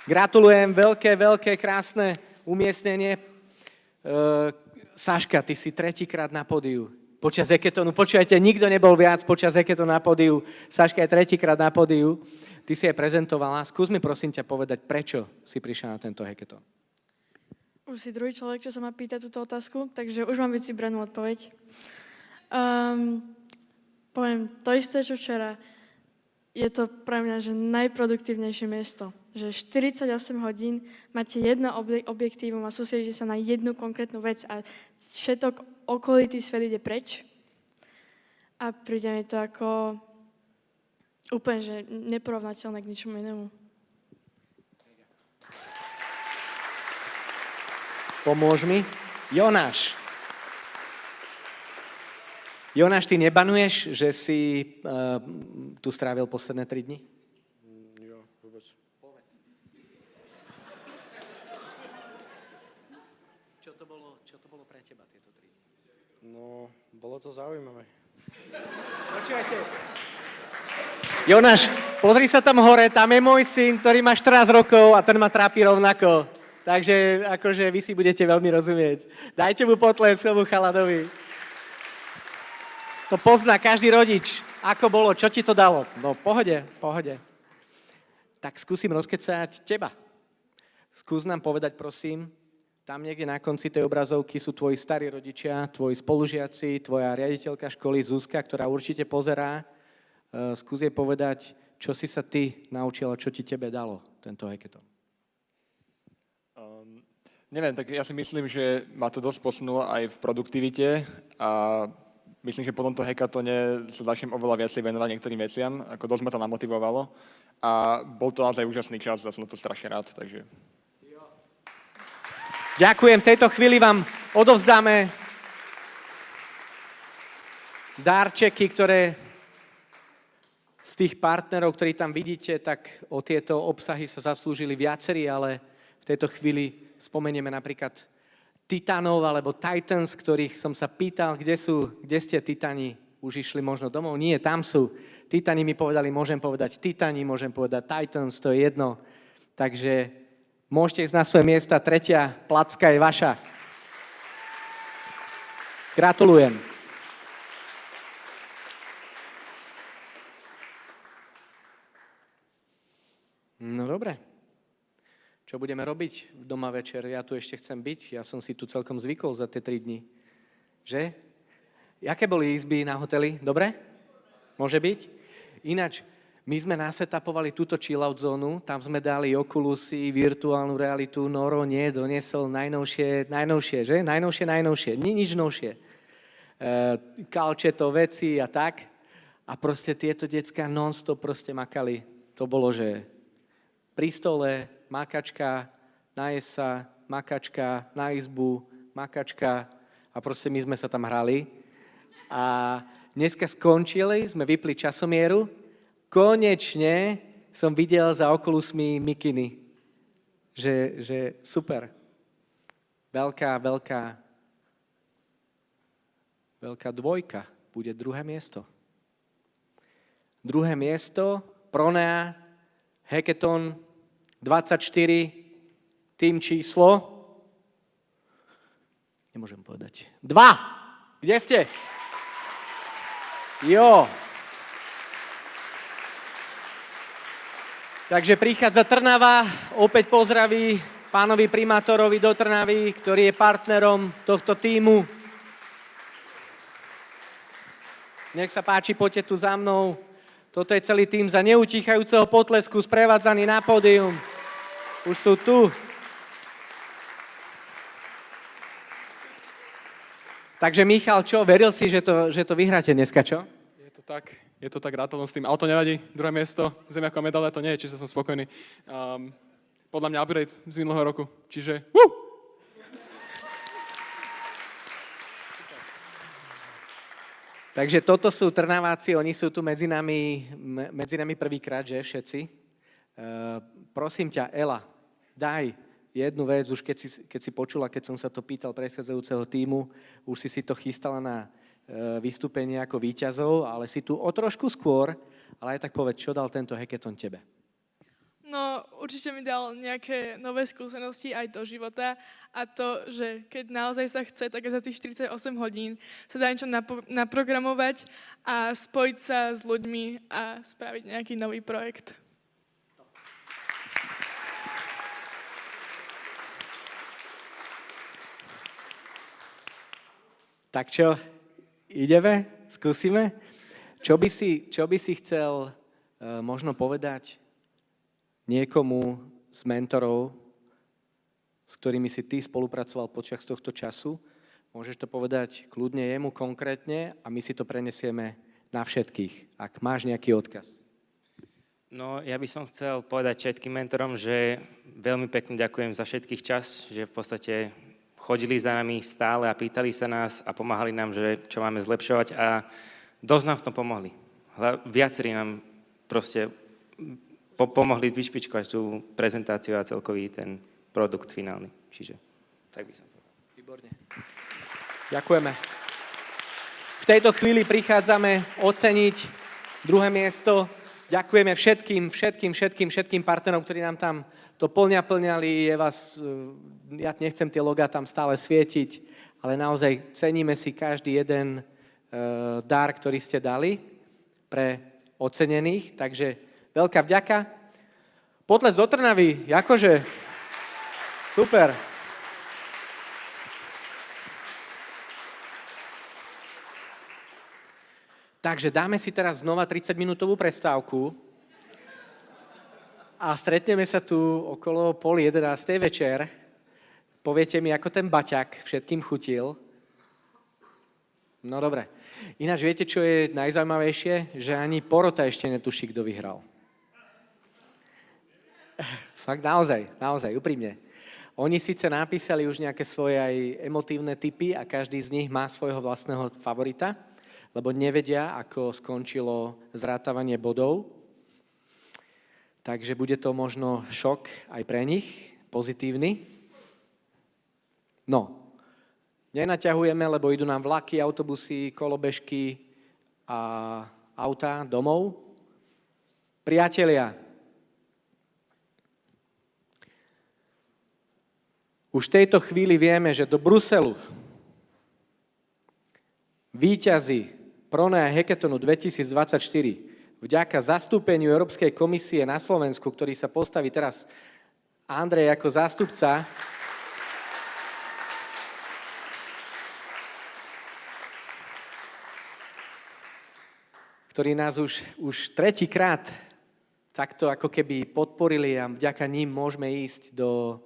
Gratulujem, veľké, krásne umiestnenie. Saška, ty si 3-krát na pódiu. Počas Hackathonu, počujete, nikto nebol viac počas Hackathonu na pódiu. Saška je 3-krát na pódiu. Ty si aj prezentovala. Skús mi prosím ťa povedať, prečo si prišla na tento Hackathon. Už si druhý človek, čo sa ma pýta túto otázku, takže už mám byť si brannú odpoveď. Poviem to isté, čo včera. Je to pre mňa, že najproduktívnejšie miesto. Že 48 hodín máte jedno objektívum a sústredíte sa na jednu konkrétnu vec a všetok okolitý svet ide preč. A príde mi to ako úplne, že neporovnateľné k ničomu inému. Pomôž mi. Jonáš, ty nebanuješ, že si tu strávil posledné 3 dni? Jo, vôbec. Povedz. Čo to bolo pre teba tieto 3 dni? No, bolo to zaujímavé. Počúvajte. Jonáš, pozri sa tam hore, tam je môj syn, ktorý má 14 rokov a ten ma trápi rovnako. Takže akože vy si budete veľmi rozumieť. Dajte mu potlesk tomu chalanovi. To pozná každý rodič. Ako bolo, čo ti to dalo? No, pohode. Tak skúsim rozkecať teba. Skús nám povedať, prosím, tam niekde na konci tej obrazovky sú tvoji starí rodičia, tvoji spolužiaci, tvoja riaditeľka školy Zuzka, ktorá určite pozerá. Skús jej povedať, čo si sa ty naučila, čo ti tebe dalo tento hackathon. Neviem, tak ja si myslím, že ma to dosť posunulo aj v produktivite a myslím, že po tomto hackathone sa začnem oveľa viacej venovať niektorým veciam, ako dosť ma to namotivovalo a bol to naozaj úžasný čas a som na to strašne rád, takže... Ďakujem, v tejto chvíli vám odovzdáme darčeky, ktoré z tých partnerov, ktorí tam vidíte, tak o tieto obsahy sa zaslúžili viacerí, ale v tejto chvíli spomenieme napríklad Titanov alebo Titans, ktorých som sa pýtal, kde ste Titani, už išli možno domov. Nie, tam sú. Titani mi povedali, môžem povedať Titani, môžem povedať Titans, to je jedno. Takže môžete ísť na svoje miesta, 3. placka je vaša. Gratulujem. No dobre. Čo budeme robiť doma večer? Ja tu ešte chcem byť. Ja som si tu celkom zvykol za tie 3 dni. Že? Jaké boli izby na hoteli? Dobre? Môže byť? Ináč, my sme nasetapovali túto chillout zónu, tam sme dali okulusy, virtuálnu realitu, Noro doniesol najnovšie, že? Najnovšie. Nič novšie. Kalčeto, veci a tak. A proste tieto decká non-stop proste makali. To bolo, že pri stole, makačka, najesť sa, makačka, na izbu, makačka a proste my sme sa tam hrali. A dneska skončili, sme vypli časomieru, konečne som videl za okulusmi mikiny. Že super. Veľká dvojka bude 2. miesto. 2. miesto, Pronea, Hackathon 24, tým číslo, nemôžem povedať, 2. Kde ste? Jo. Takže prichádza Trnava, opäť pozdraví pánovi primátorovi do Trnavy, ktorý je partnerom tohto tímu. Nech sa páči, poďte tu za mnou. Toto je celý tím za neutíchajúceho potlesku, sprevádzaný na pódium. Už sú tu. Takže Michal, čo, veril si, že to vyhráte dneska, čo? Je to tak, rátal s tým, ale to nevadí. Druhé miesto, zemiaková medaila to nie je, čiže som spokojný. Podľa mňa upgrade z minulého roku, čiže Takže toto sú Trnaváci, oni sú tu medzi nami prvýkrát, že všetci. Prosím ťa, Ela, daj jednu vec, už keď si počula, keď som sa to pýtal predchádzajúceho tímu, už si to chystala na vystúpenie ako víťazov, ale si tu o trošku skôr, ale aj tak povedz, čo dal tento hackathon tebe? No, určite mi dal nejaké nové skúsenosti aj do života a to, že keď naozaj sa chce, tak za tých 48 hodín sa dá niečo naprogramovať a spojiť sa s ľuďmi a spraviť nejaký nový projekt. Tak čo, ideme? Skúsime? Čo by si chcel možno povedať niekomu z mentorov, s ktorými si ty spolupracoval počas tohto času? Môžeš to povedať kľudne jemu konkrétne a my si to prenesieme na všetkých, ak máš nejaký odkaz. No, ja by som chcel povedať všetkým mentorom, že veľmi pekne ďakujem za všetkých čas, že v podstate chodili za nami stále a pýtali sa nás a pomáhali nám, že čo máme zlepšovať a dosť nám v tom pomohli. Viacerí nám proste pomohli vyšpičkovať tú prezentáciu a celkový ten produkt finálny. Čiže tak by som povedal. Výborne. Ďakujeme. V tejto chvíli prichádzame oceniť druhé miesto. Ďakujeme všetkým partnerom, ktorí nám tam to plňali. Ja nechcem tie logá tam stále svietiť, ale naozaj ceníme si každý jeden dar, ktorý ste dali pre ocenených. Takže veľká vďaka. Potles do Trnavy, akože super. Takže dáme si teraz znova 30-minútovú prestávku a stretneme sa tu okolo 10:30 večer. Poviete mi, ako ten baťak všetkým chutil. No dobre. Ináč viete, čo je najzaujímavejšie? Že ani porota ešte netuší, kto vyhral. Fakt naozaj, úprimne. Oni síce napísali už nejaké svoje aj emotívne tipy a každý z nich má svojho vlastného favorita, lebo nevedia, ako skončilo zrátavanie bodov. Takže bude to možno šok aj pre nich, pozitívny. No, nenaťahujeme, lebo idú nám vlaky, autobusy, kolobežky a autá domov. Priatelia, už v tejto chvíli vieme, že do Bruselu víťazi Pronea Hackathonu 2024 vďaka zastúpeniu Európskej komisie na Slovensku, ktorý sa postaví teraz Andrej ako zástupca, ktorí nás už tretíkrát takto ako keby podporili a vďaka ním môžeme ísť do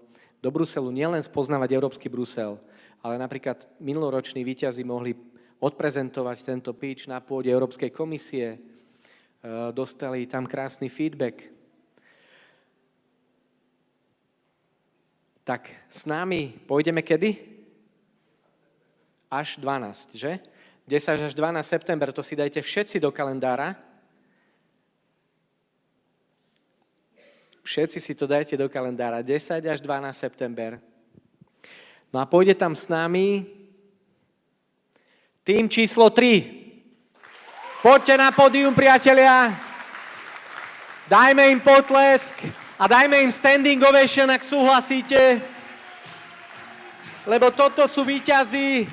Bruselu, nielen spoznávať Európsky Brusel, ale napríklad minuloroční víťazi mohli odprezentovať tento pitch na pôde Európskej komisie, dostali tam krásny feedback. Tak s nami pôjdeme kedy? Až 12, že? 10 až 12 september, to si dajte všetci do kalendára. Všetci si to dajte do kalendára. 10 až 12 september. No a pôjde tam s nami tým číslo 3. Poďte na pódium, priatelia. Dajme im potlesk a dajme im standing ovation, ak súhlasíte. Lebo toto sú víťazi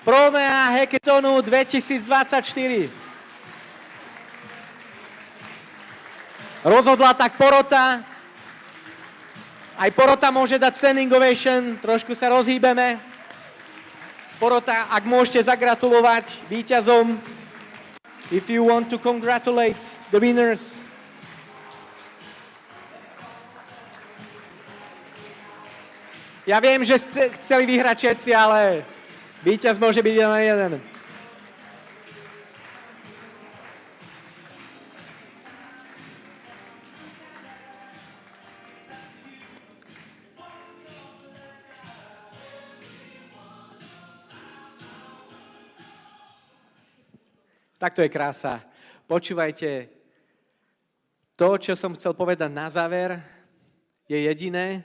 Pronea Hackathonu 2024. Rozhodla tak porota. Aj porota môže dať standing ovation, trošku sa rozhýbeme. Porota, ak môžete zagratulovať víťazom, if you want to congratulate the winners. Ja viem, že chceli vyhrať všetci, ale víťaz môže byť len jeden. Tak to je krása. Počúvajte, to, čo som chcel povedať na záver, je jediné.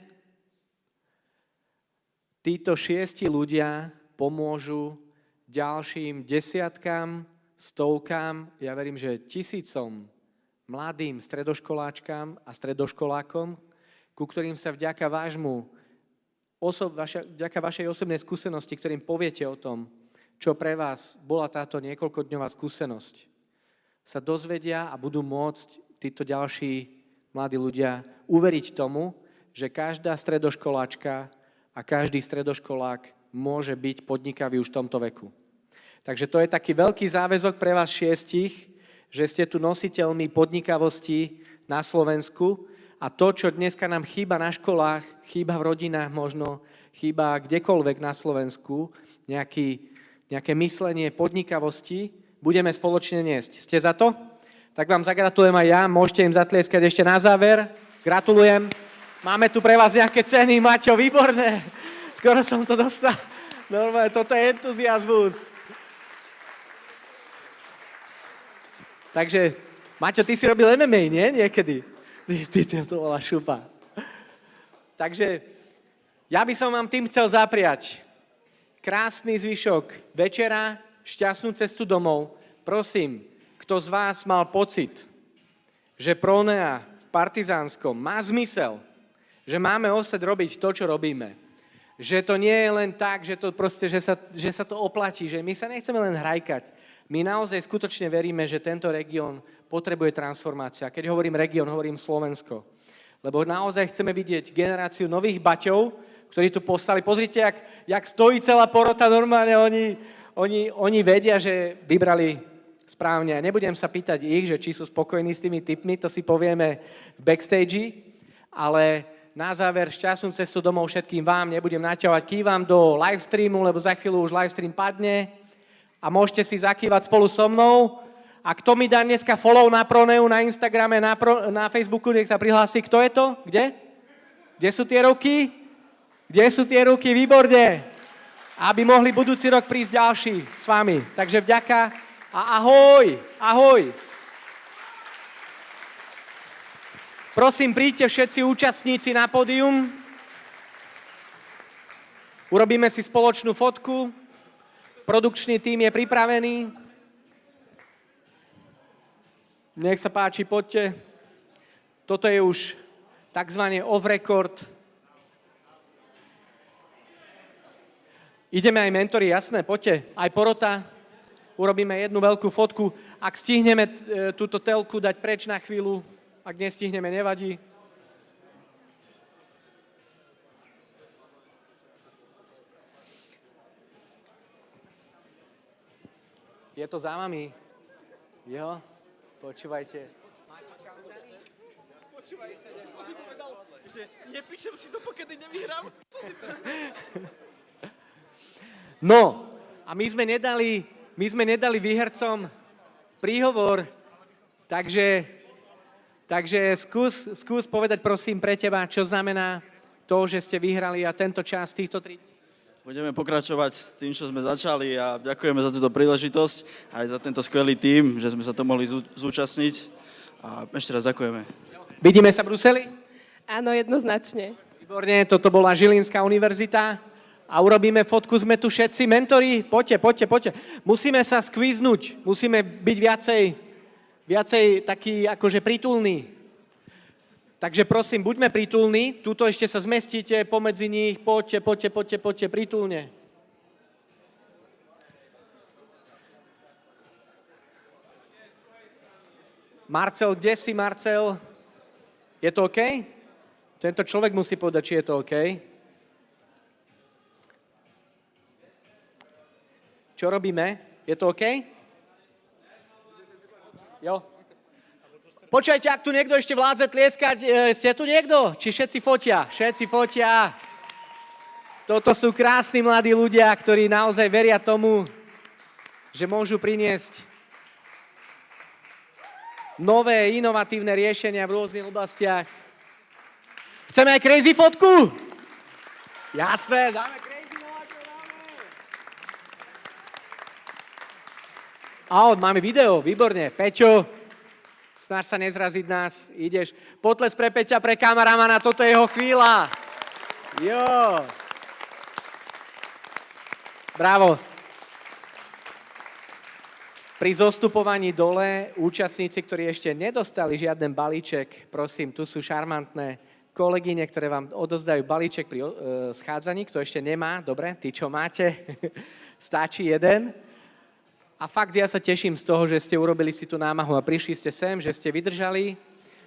Títo 6 ľudia pomôžu ďalším desiatkám, stovkám, ja verím, že tisícom mladým stredoškoláčkam a stredoškolákom, ku ktorým sa vďaka vďaka vašej osobnej skúsenosti, ktorým poviete o tom, čo pre vás bola táto niekoľkodňová skúsenosť, sa dozvedia a budú môcť títo ďalší mladí ľudia uveriť tomu, že každá stredoškoláčka a každý stredoškolák môže byť podnikavý už v tomto veku. Takže to je taký veľký záväzok pre vás 6, že ste tu nositeľmi podnikavosti na Slovensku a to, čo dneska nám chýba na školách, chýba v rodinách možno, chýba kdekoľvek na Slovensku, nejaké myslenie podnikavosti, budeme spoločne niesť. Ste za to? Tak vám zagratulujem aj ja, môžete im zatlieskať ešte na záver. Gratulujem. Máme tu pre vás nejaké ceny, Maťo, výborné. Skoro som to dostal. Normálne, toto je entuziazmus. Takže, Maťo, ty si robil MMA, nie? Niekedy. Ty to bola šupa. Takže, ja by som vám tým chcel zapriať krásny zvyšok večera, šťastnú cestu domov. Prosím, kto z vás mal pocit, že Pronea v Partizánskom má zmysel, že máme ostať robiť to, čo robíme. Že to nie je len tak, že sa to oplatí, že my sa nechceme len hrajkať. My naozaj skutočne veríme, že tento región potrebuje transformáciu. A keď hovorím región, hovorím Slovensko. Lebo naozaj chceme vidieť generáciu nových baťov, ktorí tu postali. Pozrite, jak stojí celá porota normálne. Oni vedia, že vybrali správne. Nebudem sa pýtať ich, že či sú spokojní s tými tipmi, to si povieme v backstage, ale na záver šťastnú cestu domov všetkým vám. Nebudem naťahovať, kývam do livestreamu, lebo za chvíľu už livestream padne a môžete si zakývať spolu so mnou. A kto mi dá dneska follow na Proneu, na Instagrame, na Facebooku, nech sa prihlási. Kto je to? Kde? Kde sú tie ruky? Kde sú tie ruky? Výborne. Aby mohli budúci rok prísť ďalší s vami. Takže vďaka a ahoj, ahoj. Prosím, príďte všetci účastníci na pódium. Urobíme si spoločnú fotku. Produkčný tím je pripravený. Nech sa páči, poďte. Toto je už takzvané off record. Ideme aj mentori, jasné, poďte. Aj porota. Urobíme jednu veľkú fotku. Ak stihneme túto telku dať preč na chvíľu, ak nestihneme, nevadí. Je to za vami. Jo, počúvajte. Počúvajte, čo som si povedal, že nepíšem si to, pokedy nevyhrám. No, a my sme nedali výhercom príhovor, takže skús povedať prosím pre teba, čo znamená to, že ste vyhrali a tento čas týchto 3 dní. Budeme pokračovať s tým, čo sme začali a ďakujeme za túto príležitosť aj za tento skvelý tím, že sme sa to mohli zúčastniť a ešte raz ďakujeme. Vidíme sa v Bruseli? Áno, jednoznačne. Výborne, toto bola Žilinská univerzita. A urobíme fotku, sme tu všetci mentori, poďte. Musíme sa skvíznúť, musíme byť viacej takí akože prítulní. Takže prosím, buďme prítulní, tuto ešte sa zmestíte pomedzi nich, poďte prítulne. Marcel, kde si, Marcel? Je to OK? Tento človek musí povedať, či je to OK. Čo robíme? Je to OK? Jo. Počujete, ak tu niekto ešte vládze tlieskať, ste tu niekto? Či všetci fotia? Všetci fotia. Toto sú krásni mladí ľudia, ktorí naozaj veria tomu, že môžu priniesť nové, inovatívne riešenia v rôznych oblastiach. Chceme aj crazy fotku? Jasné, dáme crazy, no a čo dáme? Máme video, výborne. Peťo, snaž sa nezraziť nás, ideš. Potles pre Peťa, pre kameramana, toto je jeho chvíľa. Jo. Bravo. Pri zostupovaní dole účastníci, ktorí ešte nedostali žiaden balíček, prosím, tu sú šarmantné kolegyne, ktoré vám odozdajú balíček pri schádzaní. Kto ešte nemá, dobre, tí, čo máte, stačí jeden. A fakt, ja sa teším z toho, že ste urobili si tú námahu a prišli ste sem, že ste vydržali,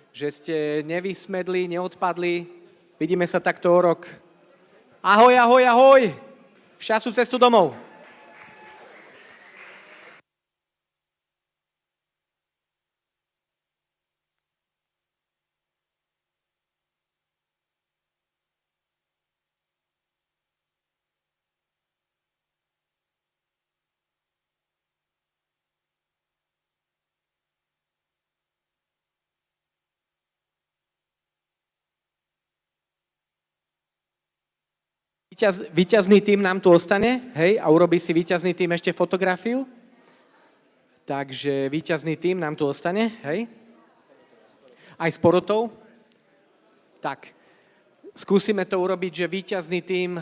že ste nevysmedli, neodpadli. Vidíme sa takto o rok. Ahoj, ahoj, ahoj! Šťastnú cestu domov! Víťazný tým nám tu ostane, hej, a urobí si víťazný tým ešte fotografiu. Takže víťazný tým nám tu ostane, hej. Aj s porotou. Tak, skúsime to urobiť, že víťazný tým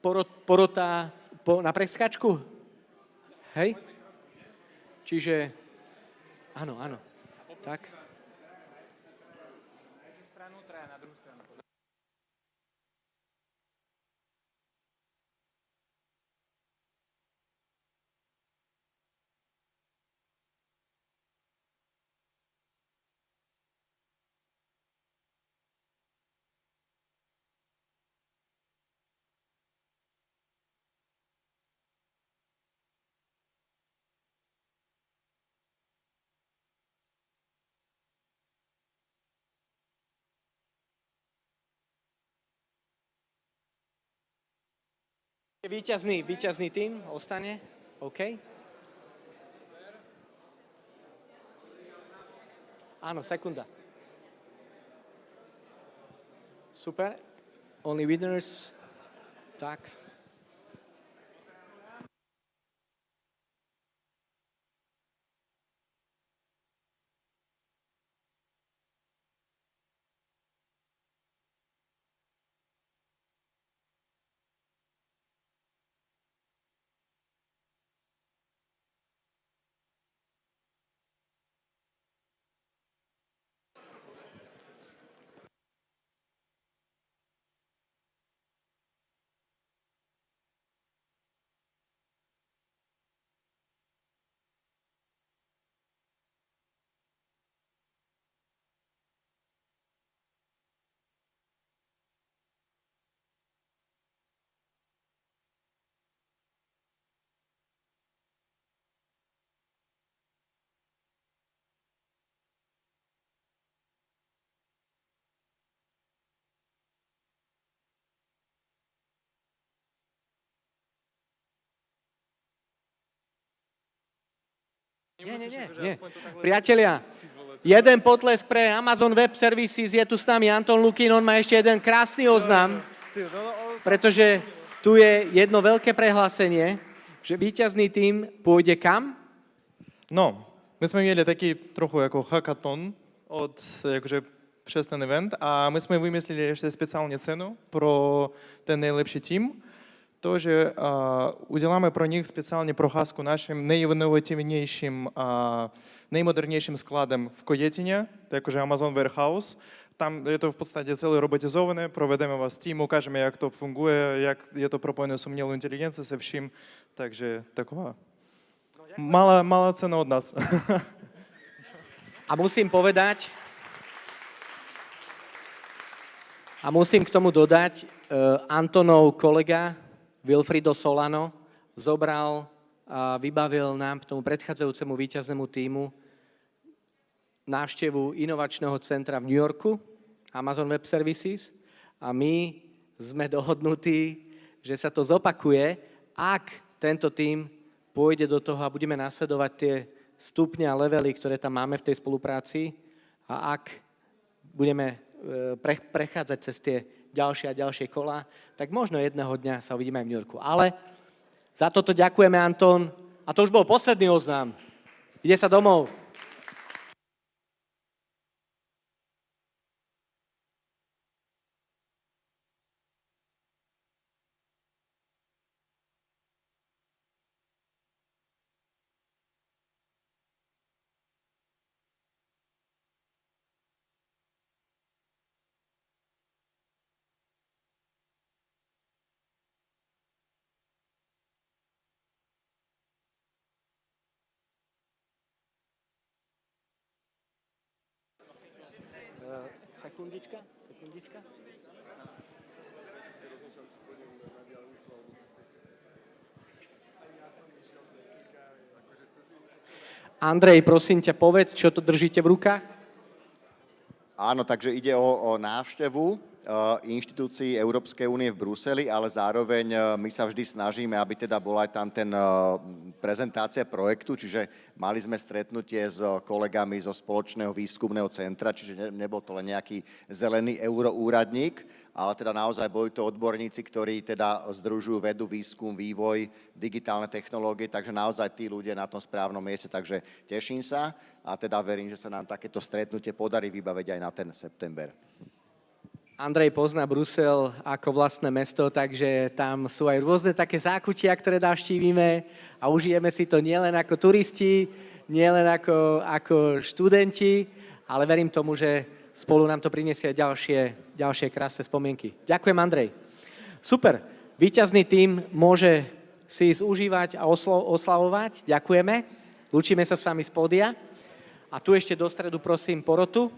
porota na preskačku. Hej. Čiže, áno, áno. Tak. Víťazný tým ostane, OK? Áno, sekunda. Super. Only winners. Tak. Nie. Priatelia, jeden potlesk pre Amazon Web Services, je tu s nami Anton Lukin, on má ešte jeden krásny oznam, pretože tu je jedno veľké prehlásenie, že víťazný tým pôjde kam? No, my sme mieli taký trochu ako hackathon přes ten event a my jsme vymysleli ještě speciálně cenu pro ten nejlepší tým. To, že uděláme pro nich speciálně procházku naším nejinovativnějším a nejmodernějším skladem v Kojetíně, takže Amazon Warehouse. Tam je to v podstatě celé robotizované, provedeme vás tím, ukážeme, jak to funguje, jak je to propojené s umělou inteligencí se vším, takže taková malá cena od nás. A musím povedať, A musím k tomu dodať, Antonov kolega Wilfrido Solano zobral a vybavil nám k tomu predchádzajúcemu víťaznému tímu návštevu inovačného centra v New Yorku, Amazon Web Services, a my sme dohodnutí, že sa to zopakuje, ak tento tím pôjde do toho a budeme nasledovať tie stupne a levely, ktoré tam máme v tej spolupráci, a ak budeme prechádzať cez tie ďalšie a ďalšie kola, tak možno jedného dňa sa uvidíme aj v New Yorku. Ale za toto ďakujeme, Anton. A to už bol posledný oznám. Ide sa domov. Sekundička. Andrej, prosím ťa, povedz, čo to držíte v rukách? Áno, takže ide o návštevu inštitúcií Európskej únie v Bruseli, ale zároveň my sa vždy snažíme, aby teda bola aj tam ten prezentácia projektu, čiže mali sme stretnutie s kolegami zo spoločného výskumného centra, čiže nebol to len nejaký zelený euroúradník, ale teda naozaj boli to odborníci, ktorí teda združujú vedu, výskum, vývoj, digitálne technológie, takže naozaj tí ľudia na tom správnom mieste, takže teším sa a teda verím, že sa nám takéto stretnutie podarí vybaviť aj na ten september. Andrej pozná Brusel ako vlastné mesto, takže tam sú aj rôzne také zákutia, ktoré navštívime a užijeme si to nielen ako turisti, nielen ako študenti, ale verím tomu, že spolu nám to prinesie ďalšie krásne spomienky. Ďakujem, Andrej. Super. Víťazný tím môže si ísť užívať a oslavovať. Ďakujeme. Lúčime sa s vami z pódia. A tu ešte do stredu prosím porotu.